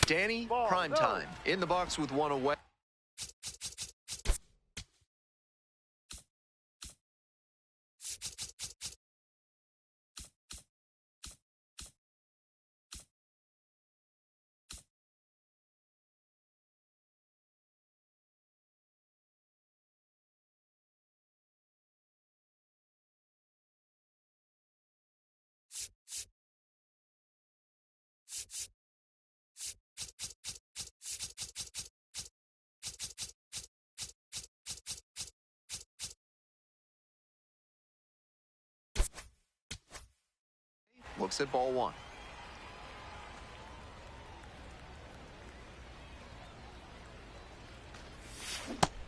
Danny Primetime in the box with one away. Looks at ball one.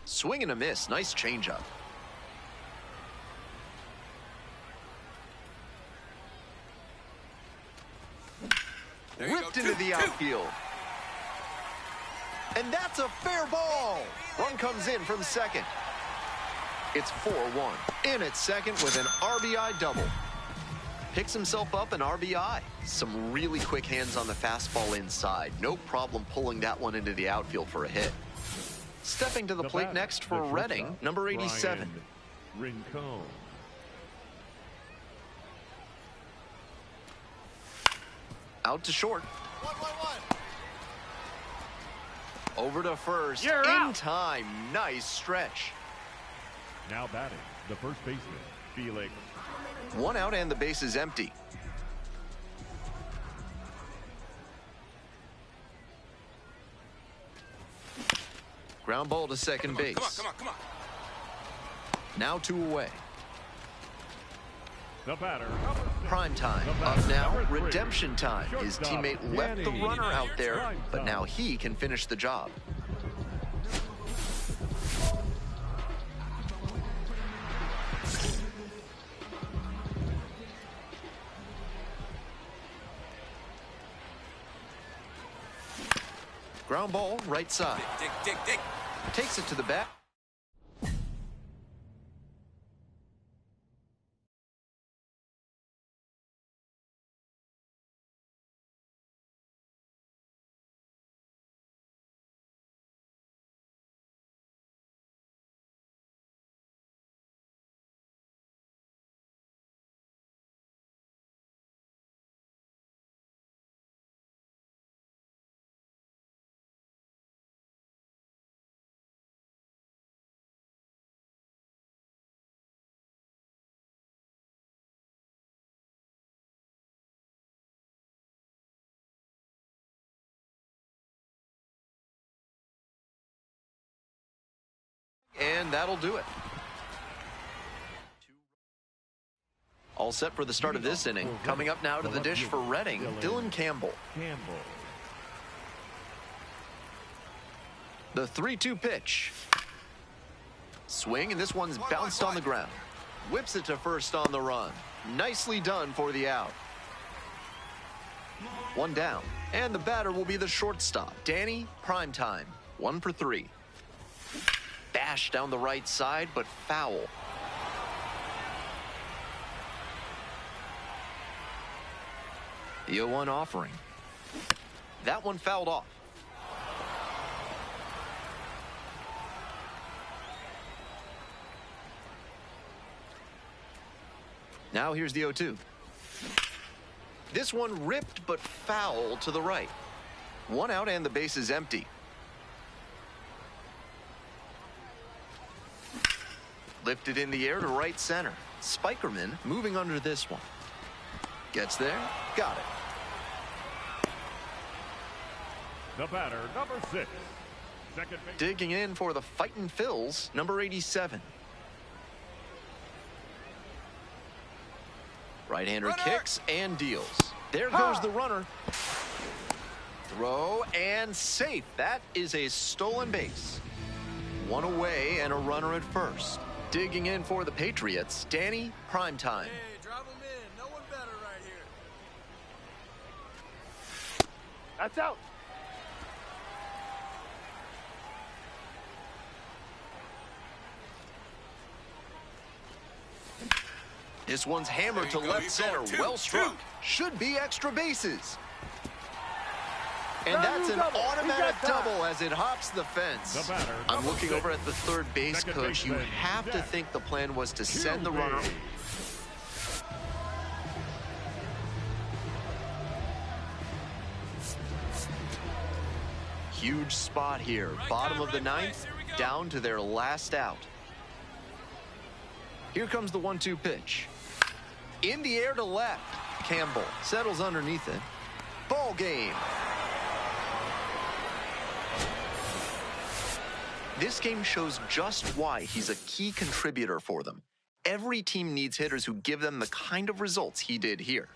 Swing and a miss. Nice changeup. Whipped into the outfield. And that's a fair ball. Run comes in from second. It's 4-1. In at second with an RBI double. Picks himself up an RBI. Some really quick hands on the fastball inside. No problem pulling that one into the outfield for a hit. Stepping to the plate next for Reading, number 87. Rincon. Out to short. 1-1-1. Over to first. You're in out. Time. Nice stretch. Now batting, the first baseman, Felix. One out and the base is empty. Ground ball to second base. Come on. Now 2 away. The batter, Prime time. Up now, redemption time. His teammate left the runner out there, but now he can finish the job. Ground ball, right side. Dig. Takes it to the bat. And that'll do it. All set for the start of this inning. Coming up now to the dish for Reading, Dylan Campbell. The 3-2 pitch. Swing, and this one's bounced on the ground. Whips it to first on the run. Nicely done for the out. One down, and the batter will be the shortstop, Danny Primetime. 1 for 3. Dash down the right side, but foul. The 0-1 offering. That one fouled off. Now here's the 0-2. This one ripped but foul to the right. One out and the base is empty. Lifted in the air to right center. Spikerman moving under this one. Gets there. Got it. The batter, number 6. Second base. Digging in for the Fightin' Phils, number 87. Right-hander kicks and deals. There goes the runner. Throw and safe. That is a stolen base. One away and a runner at first. Digging in for the Patriots, Danny Primetime. Hey, drop him in. No one better right here. That's out. This one's hammered to left center. Well struck. Should be extra bases. And that's an automatic double as it hops the fence. The batter, I'm number looking 6. over at the third base Second coach. You baseman, have to Jeff think the plan was to send the runner. Kilby. Huge spot here. Bottom of the ninth, down to their last out. Here comes the 1-2 pitch. In the air to left. Campbell settles underneath it. Ball game. This game shows just why he's a key contributor for them. Every team needs hitters who give them the kind of results he did here.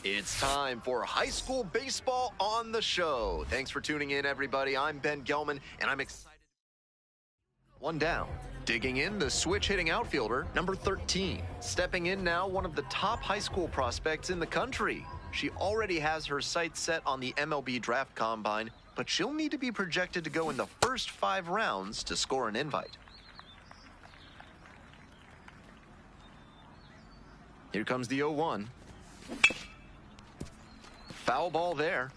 It's time for high school baseball on the show. Thanks for tuning in, everybody. I'm Ben Gelman, and I'm excited. One down. Digging in, the switch-hitting outfielder, number 13. Stepping in now, one of the top high school prospects in the country. She already has her sights set on the MLB Draft Combine, but she'll need to be projected to go in the first 5 rounds to score an invite. Here comes the 0-1. Foul ball there.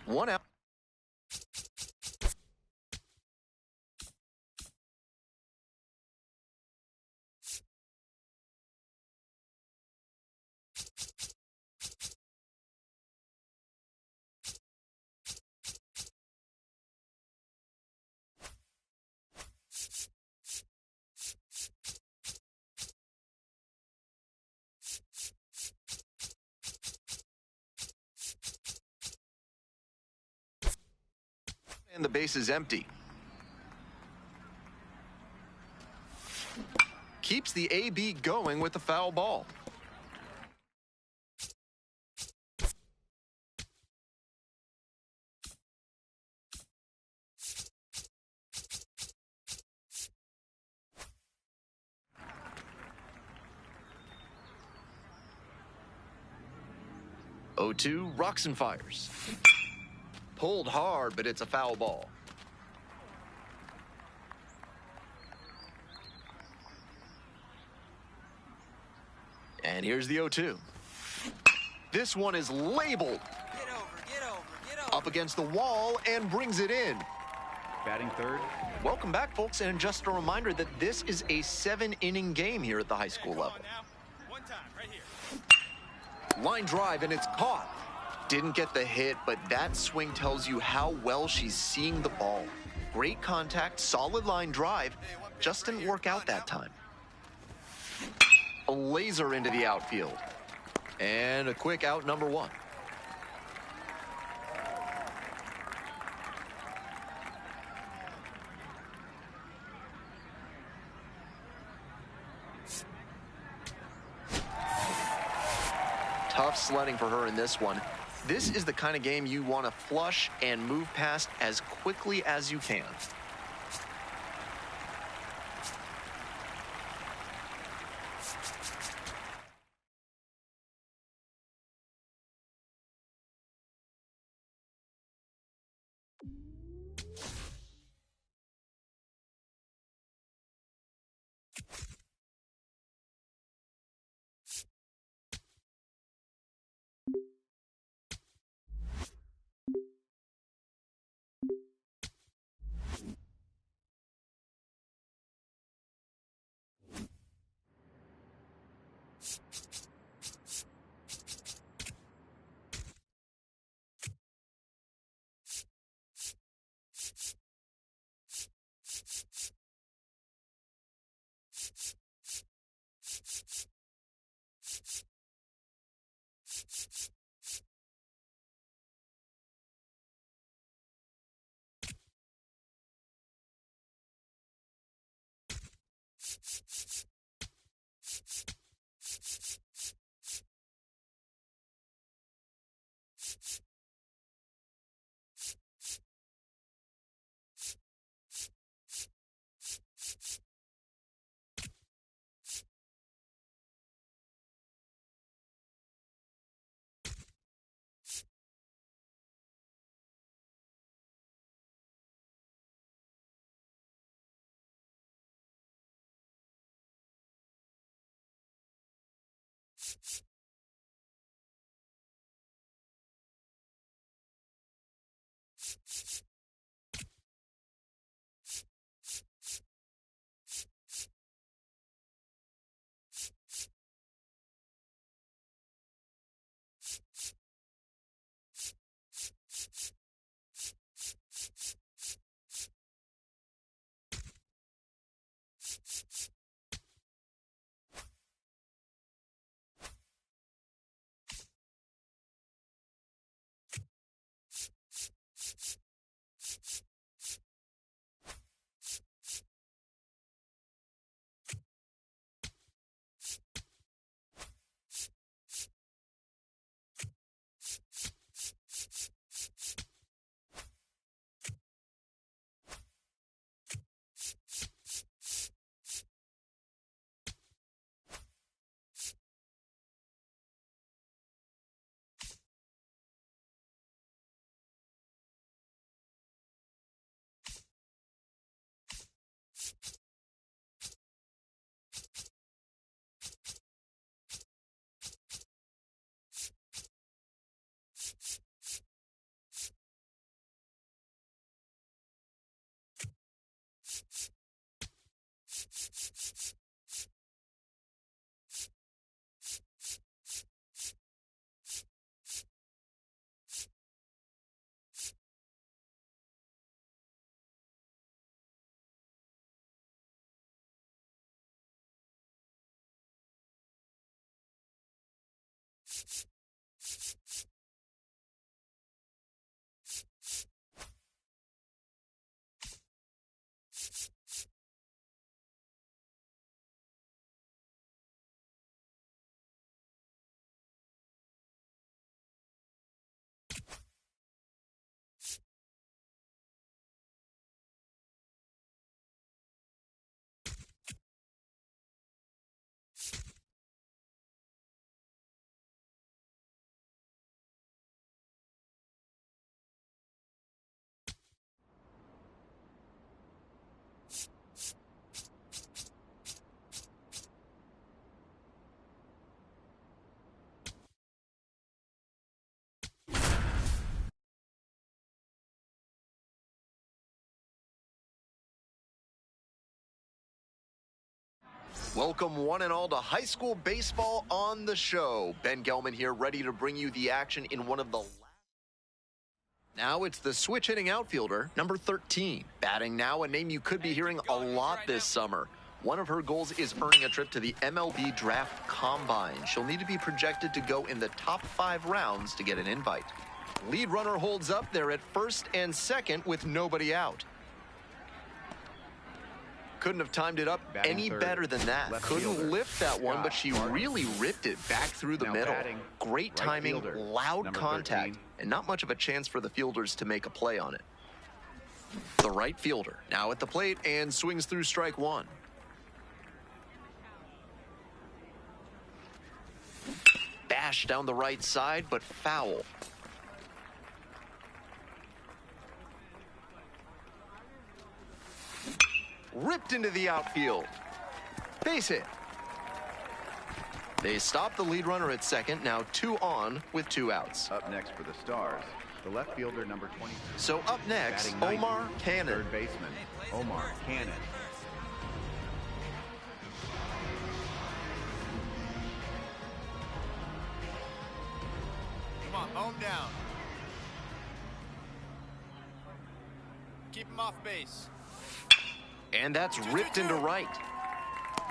1 out. And the base is empty. Keeps the AB going with the foul ball. O2 rocks and fires. Pulled hard, but it's a foul ball. And here's the 0-2. This one is labeled. Get over. Up against the wall and brings it in. Batting third. Welcome back, folks, and just a reminder that this is a 7-inning game here at the high school level. One time, right here. Line drive, and it's caught. Didn't get the hit, but that swing tells you how well she's seeing the ball. Great contact, solid line drive, just didn't work out that time. A laser into the outfield. And a quick out, number 1. Tough sledding for her in this one. This is the kind of game you want to flush and move past as quickly as you can. Welcome one and all to high school baseball on the show. Ben Gelman here, ready to bring you the action in one of the Now it's the switch hitting outfielder, number 13. Batting now, a name you could be hearing a lot this summer. One of her goals is earning a trip to the MLB Draft Combine. She'll need to be projected to go in the top 5 rounds to get an invite. Lead runner holds up there at first and second with nobody out. Couldn't have timed it up any better than that. Couldn't lift that one, but she really ripped it back through the middle. Great timing, loud contact, and not much of a chance for the fielders to make a play on it. The right fielder now at the plate and swings through strike one. Bash down the right side, but foul. Ripped into the outfield. Base hit. They stop the lead runner at second. Now 2 on with 2 outs. Up next for the Stars, the left fielder, number 20. So up next, Omar Cannon. Third baseman, Omar Cannon. Come on, mow him down. Keep him off base. And that's ripped into right.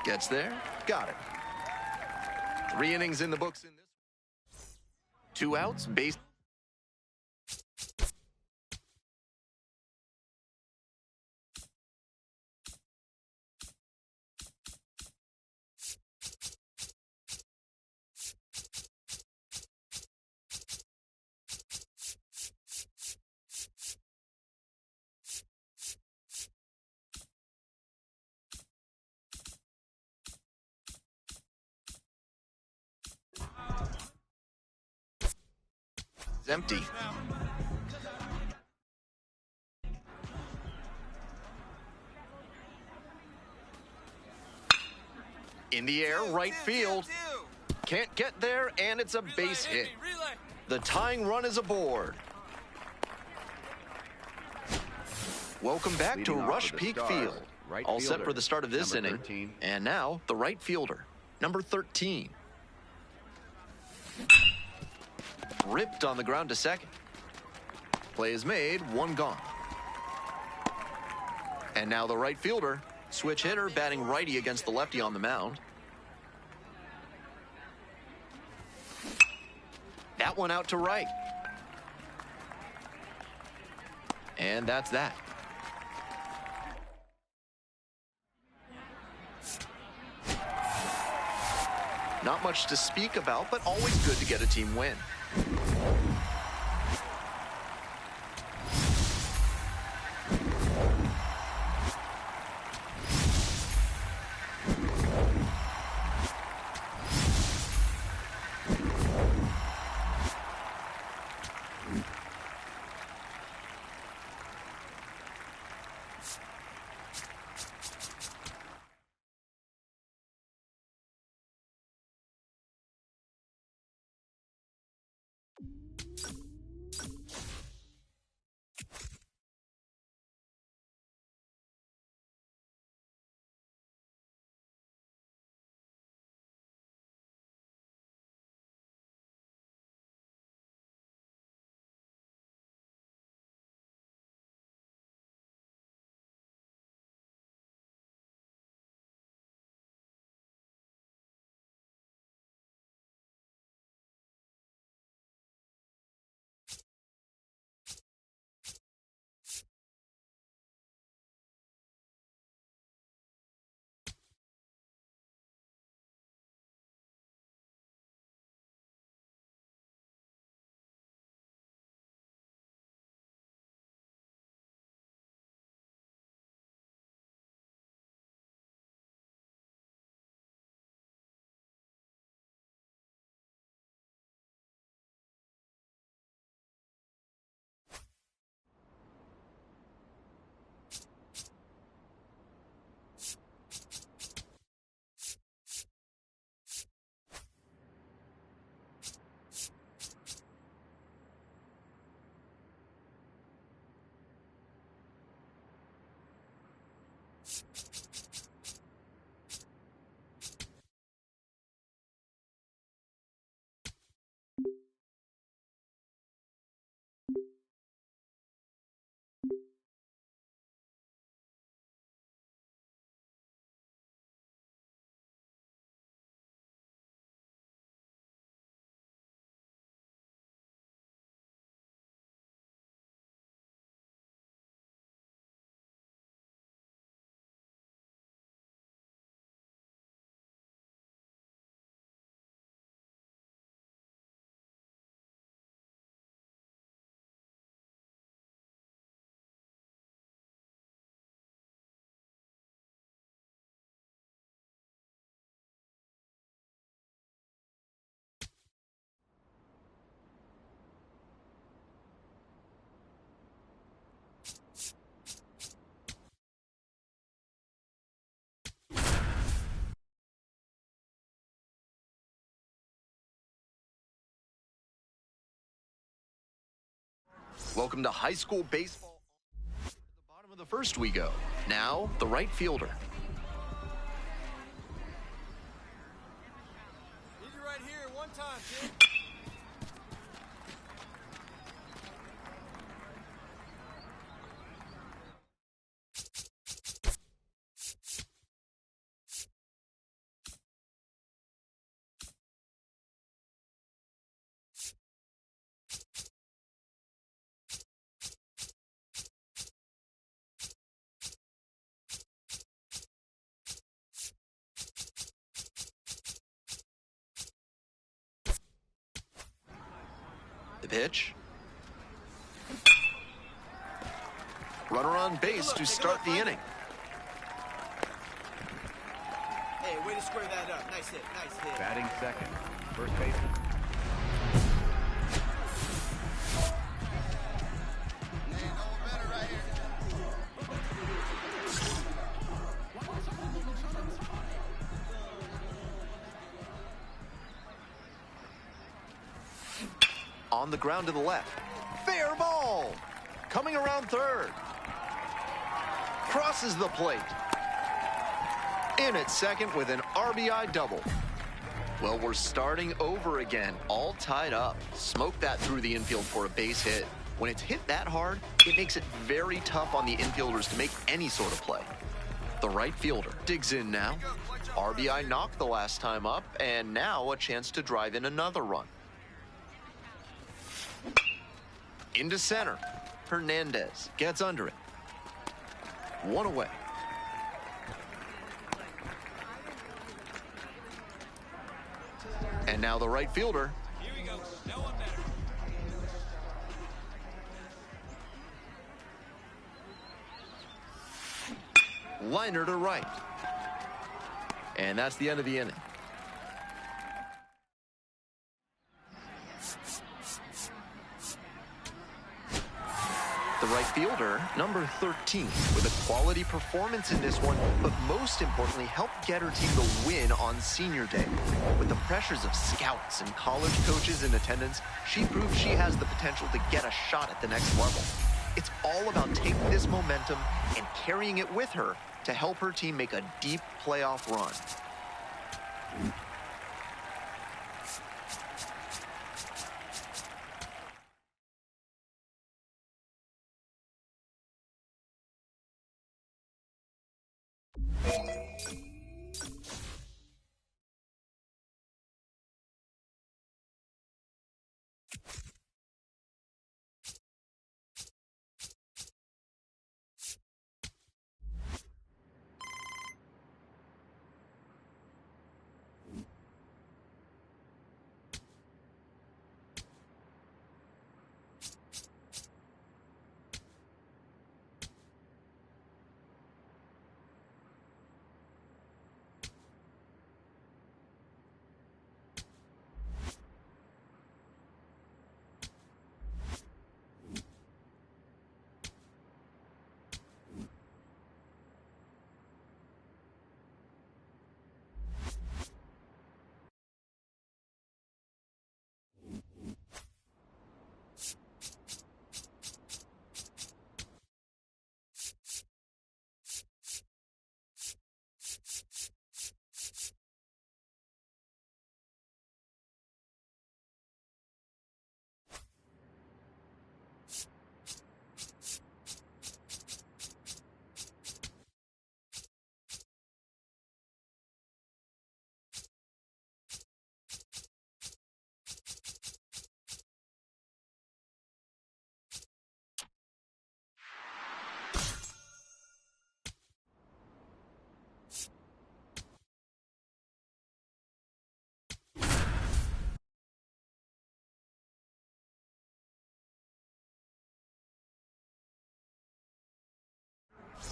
Gets there, got it. 3 innings in the books in this. 2 outs, base. It's empty. In the air, right field. Can't get there, and it's a base hit. The tying run is aboard. Welcome back to Rush Peak Field. All set for the start of this inning. 13. And now, the right fielder, number 13. Ripped on the ground to second. Play is made, 1 gone. And now the right fielder, switch hitter, batting righty against the lefty on the mound. That one out to right. And that's that. Not much to speak about, but always good to get a team win. Welcome to high school baseball. To the bottom of the first we go. Now, the right fielder. Need you right here, 1 time, kid. The pitch. Runner on base to start the inning. Hey, way to square that up. Nice hit, nice hit. Batting second, first baseman. On the ground to the left. Fair ball. Coming around third. Crosses the plate. In at second with an RBI double. Well, we're starting over again, all tied up. Smoke that through the infield for a base hit. When it's hit that hard, it makes it very tough on the infielders to make any sort of play. The right fielder digs in now. RBI knocked the last time up, and now a chance to drive in another run. Into center. Hernandez gets under it. One away. And now the right fielder. Here we go. No one better. Liner to right. And that's the end of the inning. The right fielder, number 13, with a quality performance in this one, but most importantly, helped get her team the win on senior day. With the pressures of scouts and college coaches in attendance, she proved she has the potential to get a shot at the next level. It's all about taking this momentum and carrying it with her to help her team make a deep playoff run.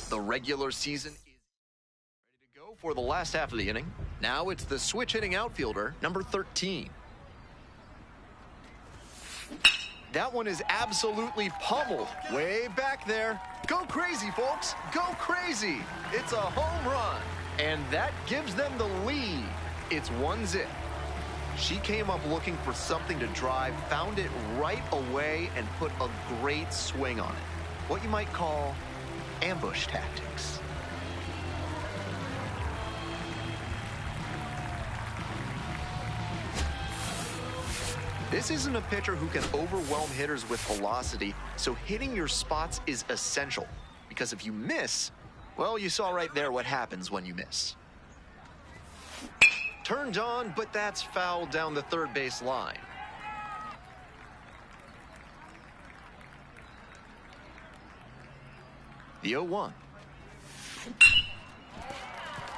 The regular season is ready to go for the last half of the inning. Now it's the switch hitting outfielder, number 13. That one is absolutely pummeled. Way back there. Go crazy, folks. Go crazy. It's a home run. And that gives them the lead. It's 1-0. She came up looking for something to drive, found it right away, and put a great swing on it. What you might call ambush tactics. This isn't a pitcher who can overwhelm hitters with velocity, so hitting your spots is essential. Because if you miss, well, you saw right there what happens when you miss. Turned on, but that's fouled down the third base line. The 0-1.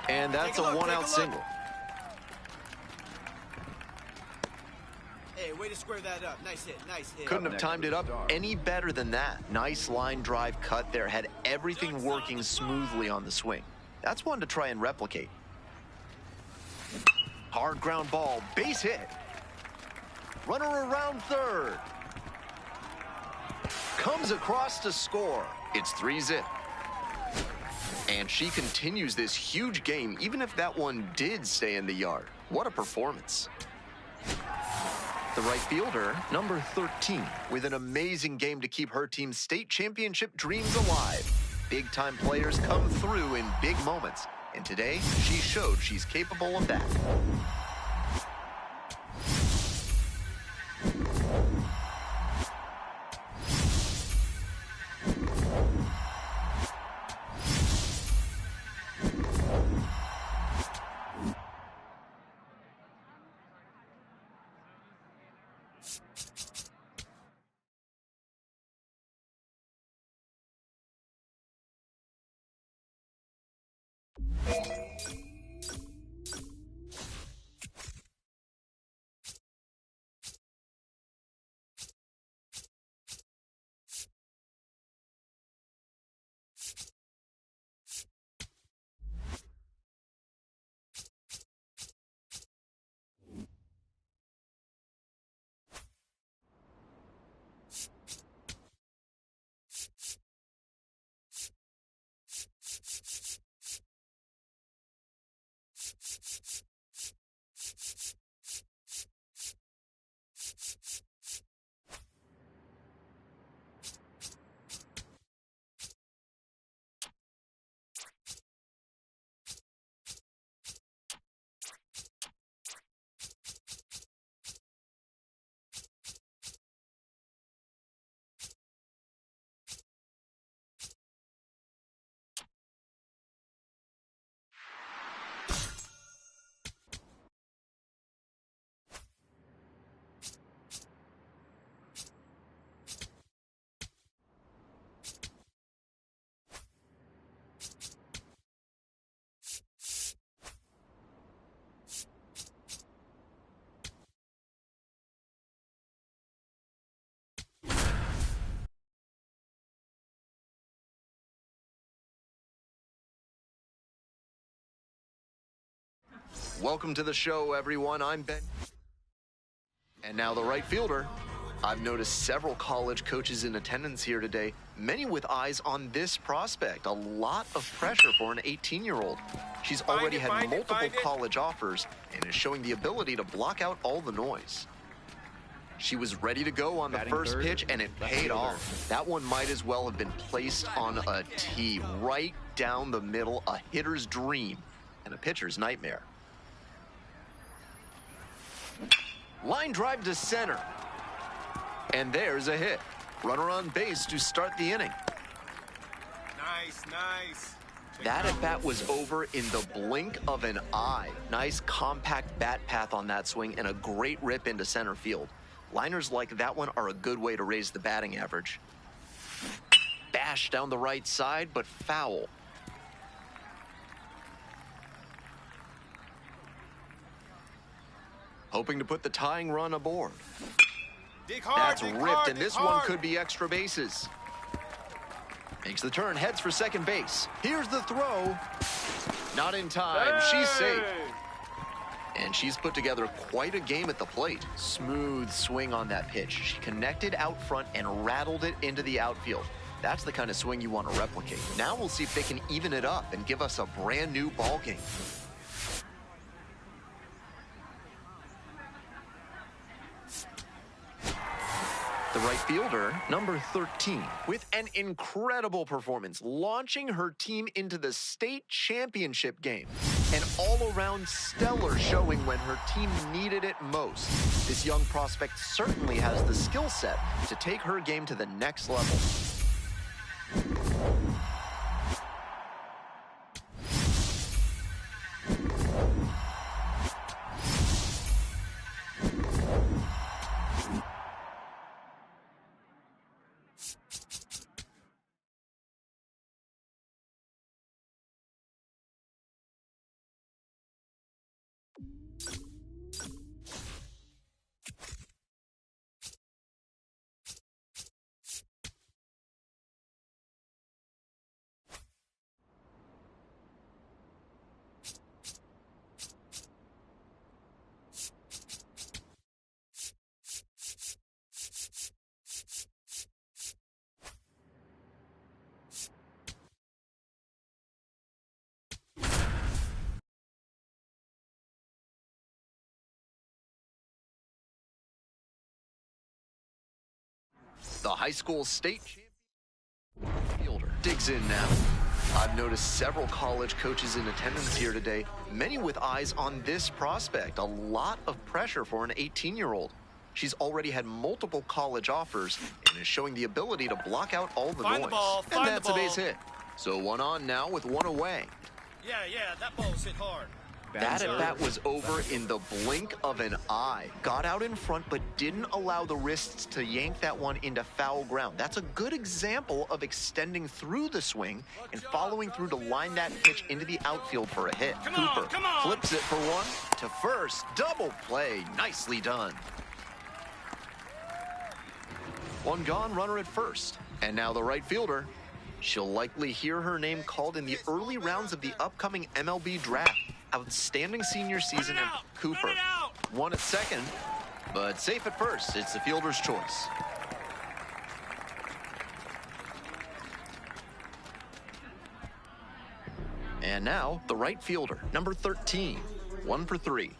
And that's a one-out single. Hey, Hey, way to square that up. Nice hit, nice hit. Couldn't have timed it up any better than that. Nice line drive cut there. Had everything working smoothly on the swing. That's one to try and replicate. Hard ground ball, base hit. Runner around third. Comes across to score. It's 3-zip. And she continues this huge game, even if that one did stay in the yard. What a performance. The right fielder, number 13, with an amazing game to keep her team's state championship dreams alive. Big-time players come through in big moments, and today she showed she's capable of that. Welcome to the show, everyone. I'm Ben. And now the right fielder. I've noticed several college coaches in attendance here today, many with eyes on this prospect. A lot of pressure for an 18-year-old. She's already had multiple college offers and is showing the ability to block out all the noise. She was ready to go on the first pitch, and it paid off. That one might as well have been placed on a tee, right down the middle, a hitter's dream and a pitcher's nightmare. Line drive to center. And there's a hit. Runner on base to start the inning. Nice, nice. That at-bat was over in the blink of an eye. Nice compact bat path on that swing and a great rip into center field. Liners like that one are a good way to raise the batting average. Bash down the right side, but foul. Hoping to put the tying run aboard. Dig hard, That's ripped, hard, and this hard. one could be extra bases. Makes the turn, heads for second base. Here's the throw. Not in time. She's safe. And she's put together quite a game at the plate. Smooth swing on that pitch. She connected out front and rattled it into the outfield. That's the kind of swing you want to replicate. Now we'll see if they can even it up and give us a brand new ball game. The right fielder, number 13, with an incredible performance, launching her team into the state championship game. An all-around stellar showing when her team needed it most. This young prospect certainly has the skill set to take her game to the next level. the high school state champion fielder digs in now. I've noticed several college coaches in attendance here today, many with eyes on this prospect. A lot of pressure for an 18-year-old. She's already had multiple college offers and is showing the ability to block out all the noise. And that's a base hit. So one on now with one away. Yeah, that ball's hit hard. That at-bat was over in the blink of an eye. Got out in front, but didn't allow the wrists to yank that one into foul ground. That's a good example of extending through the swing and following through to line that pitch into the outfield for a hit. Cooper flips it for one to first. Double play. Nicely done. One gone, runner at first. And now the right fielder. She'll likely hear her name called in the early rounds of the upcoming MLB draft. Outstanding senior season in Cooper. One at second, but safe at first. It's the fielder's choice. And now the right fielder, number 13, 1 for 3. Hey,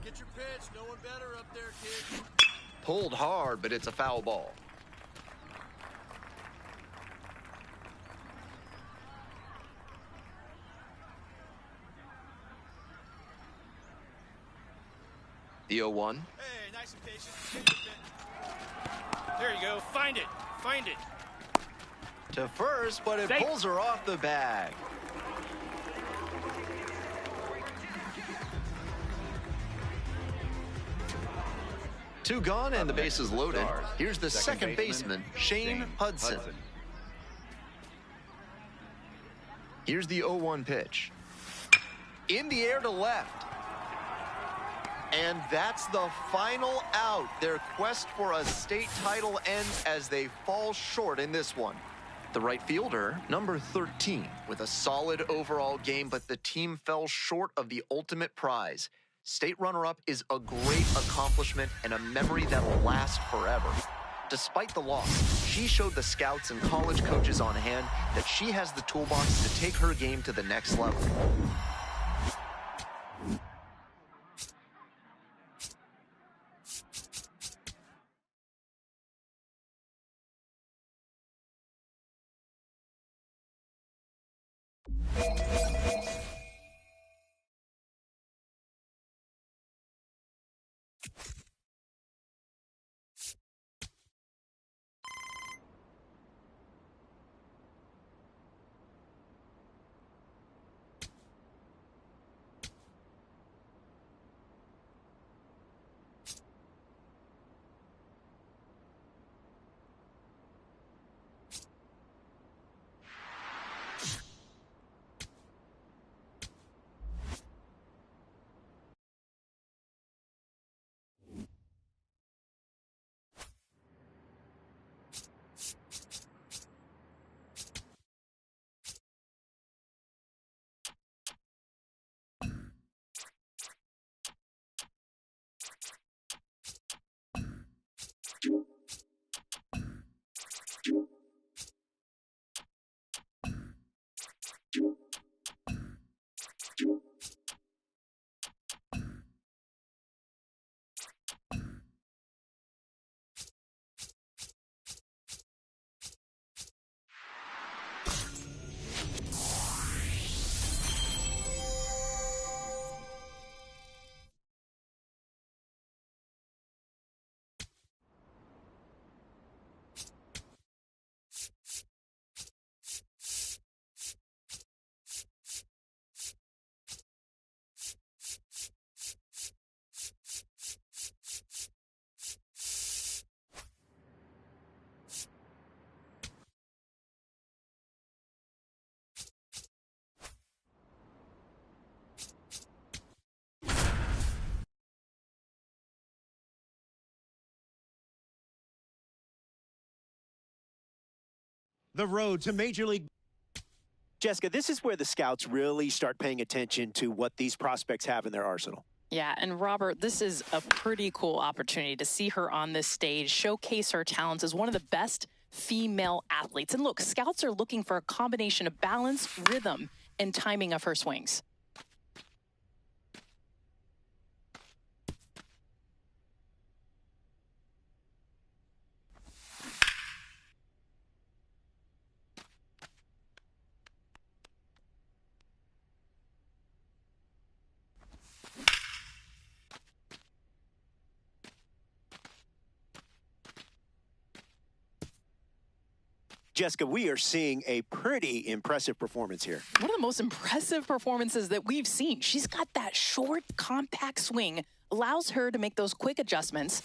get your pitch. No one better up there, kid. Pulled hard, but it's a foul ball. The 0-1. Hey, nice and patient. There you go. Find it. To first, but it pulls her off the bag. Two gone and the base is loaded. Here's the second baseman, Shane Hudson. Here's the 0-1 pitch. In the air to left. And that's the final out. Their quest for a state title ends as they fall short in this one. The right fielder, number 13, with a solid overall game, but the team fell short of the ultimate prize. State runner-up is a great accomplishment and a memory that'll last forever. Despite the loss, she showed the scouts and college coaches on hand that she has the toolbox to take her game to the next level. The road to Major League. Jessica, this is where the scouts really start paying attention to what these prospects have in their arsenal. Yeah, and Robert, this is a pretty cool opportunity to see her on this stage, showcase her talents as one of the best female athletes. And look, scouts are looking for a combination of balance, rhythm, and timing of her swings. Jessica, we are seeing a pretty impressive performance here. One of the most impressive performances that we've seen. She's got that short, compact swing, allows her to make those quick adjustments.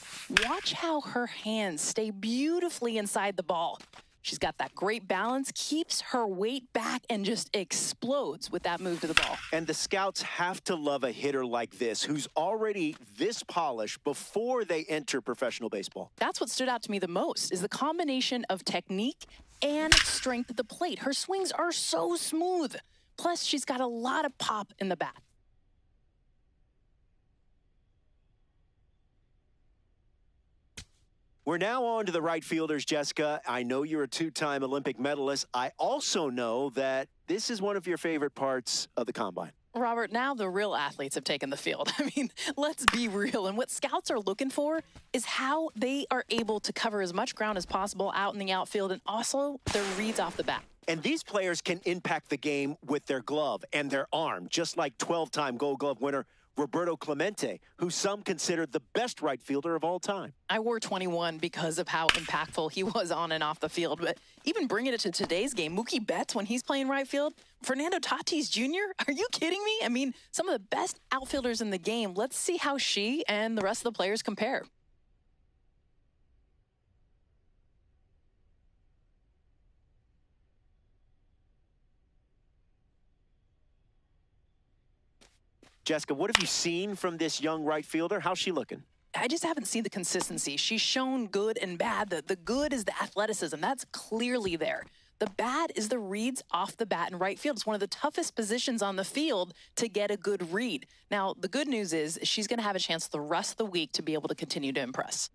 Watch how her hands stay beautifully inside the ball. She's got that great balance, keeps her weight back, and just explodes with that move to the ball. And the scouts have to love a hitter like this, who's already this polished before they enter professional baseball. That's what stood out to me the most, is the combination of technique and strength at the plate. Her swings are so smooth. Plus, she's got a lot of pop in the bat. We're now on to the right fielders, Jessica. I know you're a two-time Olympic medalist. I also know that this is one of your favorite parts of the Combine. Robert, now the real athletes have taken the field. I mean, let's be real. And what scouts are looking for is how they are able to cover as much ground as possible out in the outfield and also their reads off the bat. And these players can impact the game with their glove and their arm, just like 12-time Gold Glove winner Roberto Clemente, who some consider the best right fielder of all time. I wore 21 because of how impactful he was on and off the field. But even bringing it to today's game, Mookie Betts, when he's playing right field, Fernando Tatis Jr., are you kidding me? I mean, some of the best outfielders in the game. Let's see how she and the rest of the players compare. Jessica, what have you seen from this young right fielder? How's she looking? I just haven't seen the consistency. She's shown good and bad. The good is the athleticism. That's clearly there. The bad is the reads off the bat in right field. It's one of the toughest positions on the field to get a good read. Now, the good news is she's going to have a chance the rest of the week to be able to continue to impress.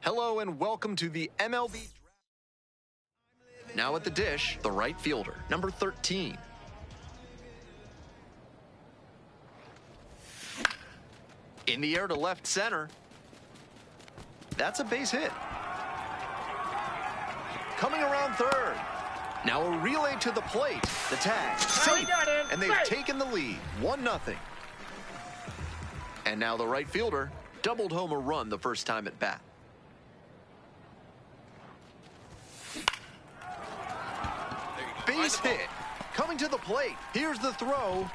Hello and welcome to the MLB Draft. Now at the dish, the right fielder, number 13. In the air to left center. That's a base hit. Coming around third. Now a relay to the plate. The tag, safe, and they've taken the lead, 1-0. And now the right fielder doubled home a run the first time at bat. Base hit. Coming to the plate. Here's the throw.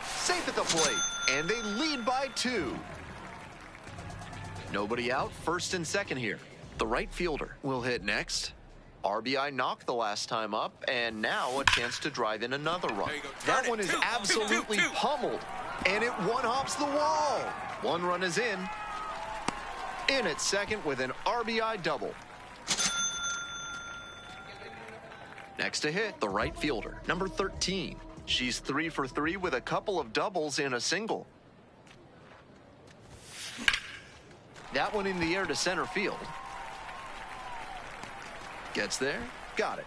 Safe at the plate. And they lead by 2. Nobody out. First and second here. The right fielder will hit next. RBI knocked the last time up. And now a chance to drive in another run. That one is absolutely pummeled. And it one-hops the wall. 1 run is in. In at second with an RBI double. Next to hit, the right fielder, number 13. She's 3 for 3 with a couple of doubles and a single. That one in the air to center field. Gets there, got it.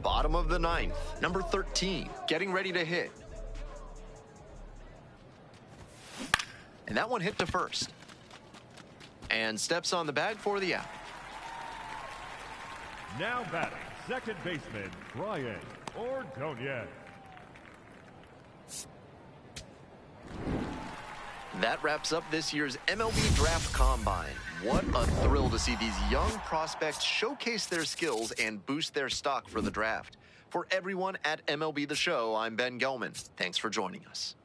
Bottom of the 9th, number 13, getting ready to hit. And that one hit to first. And steps on the bag for the out. Now batting, second baseman, Brian Ordonez. That wraps up this year's MLB Draft Combine. What a thrill to see these young prospects showcase their skills and boost their stock for the draft. For everyone at MLB The Show, I'm Ben Gelman. Thanks for joining us.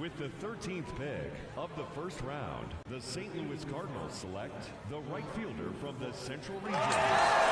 With the 13th pick of the first round, the St. Louis Cardinals select the right fielder from the Central Region.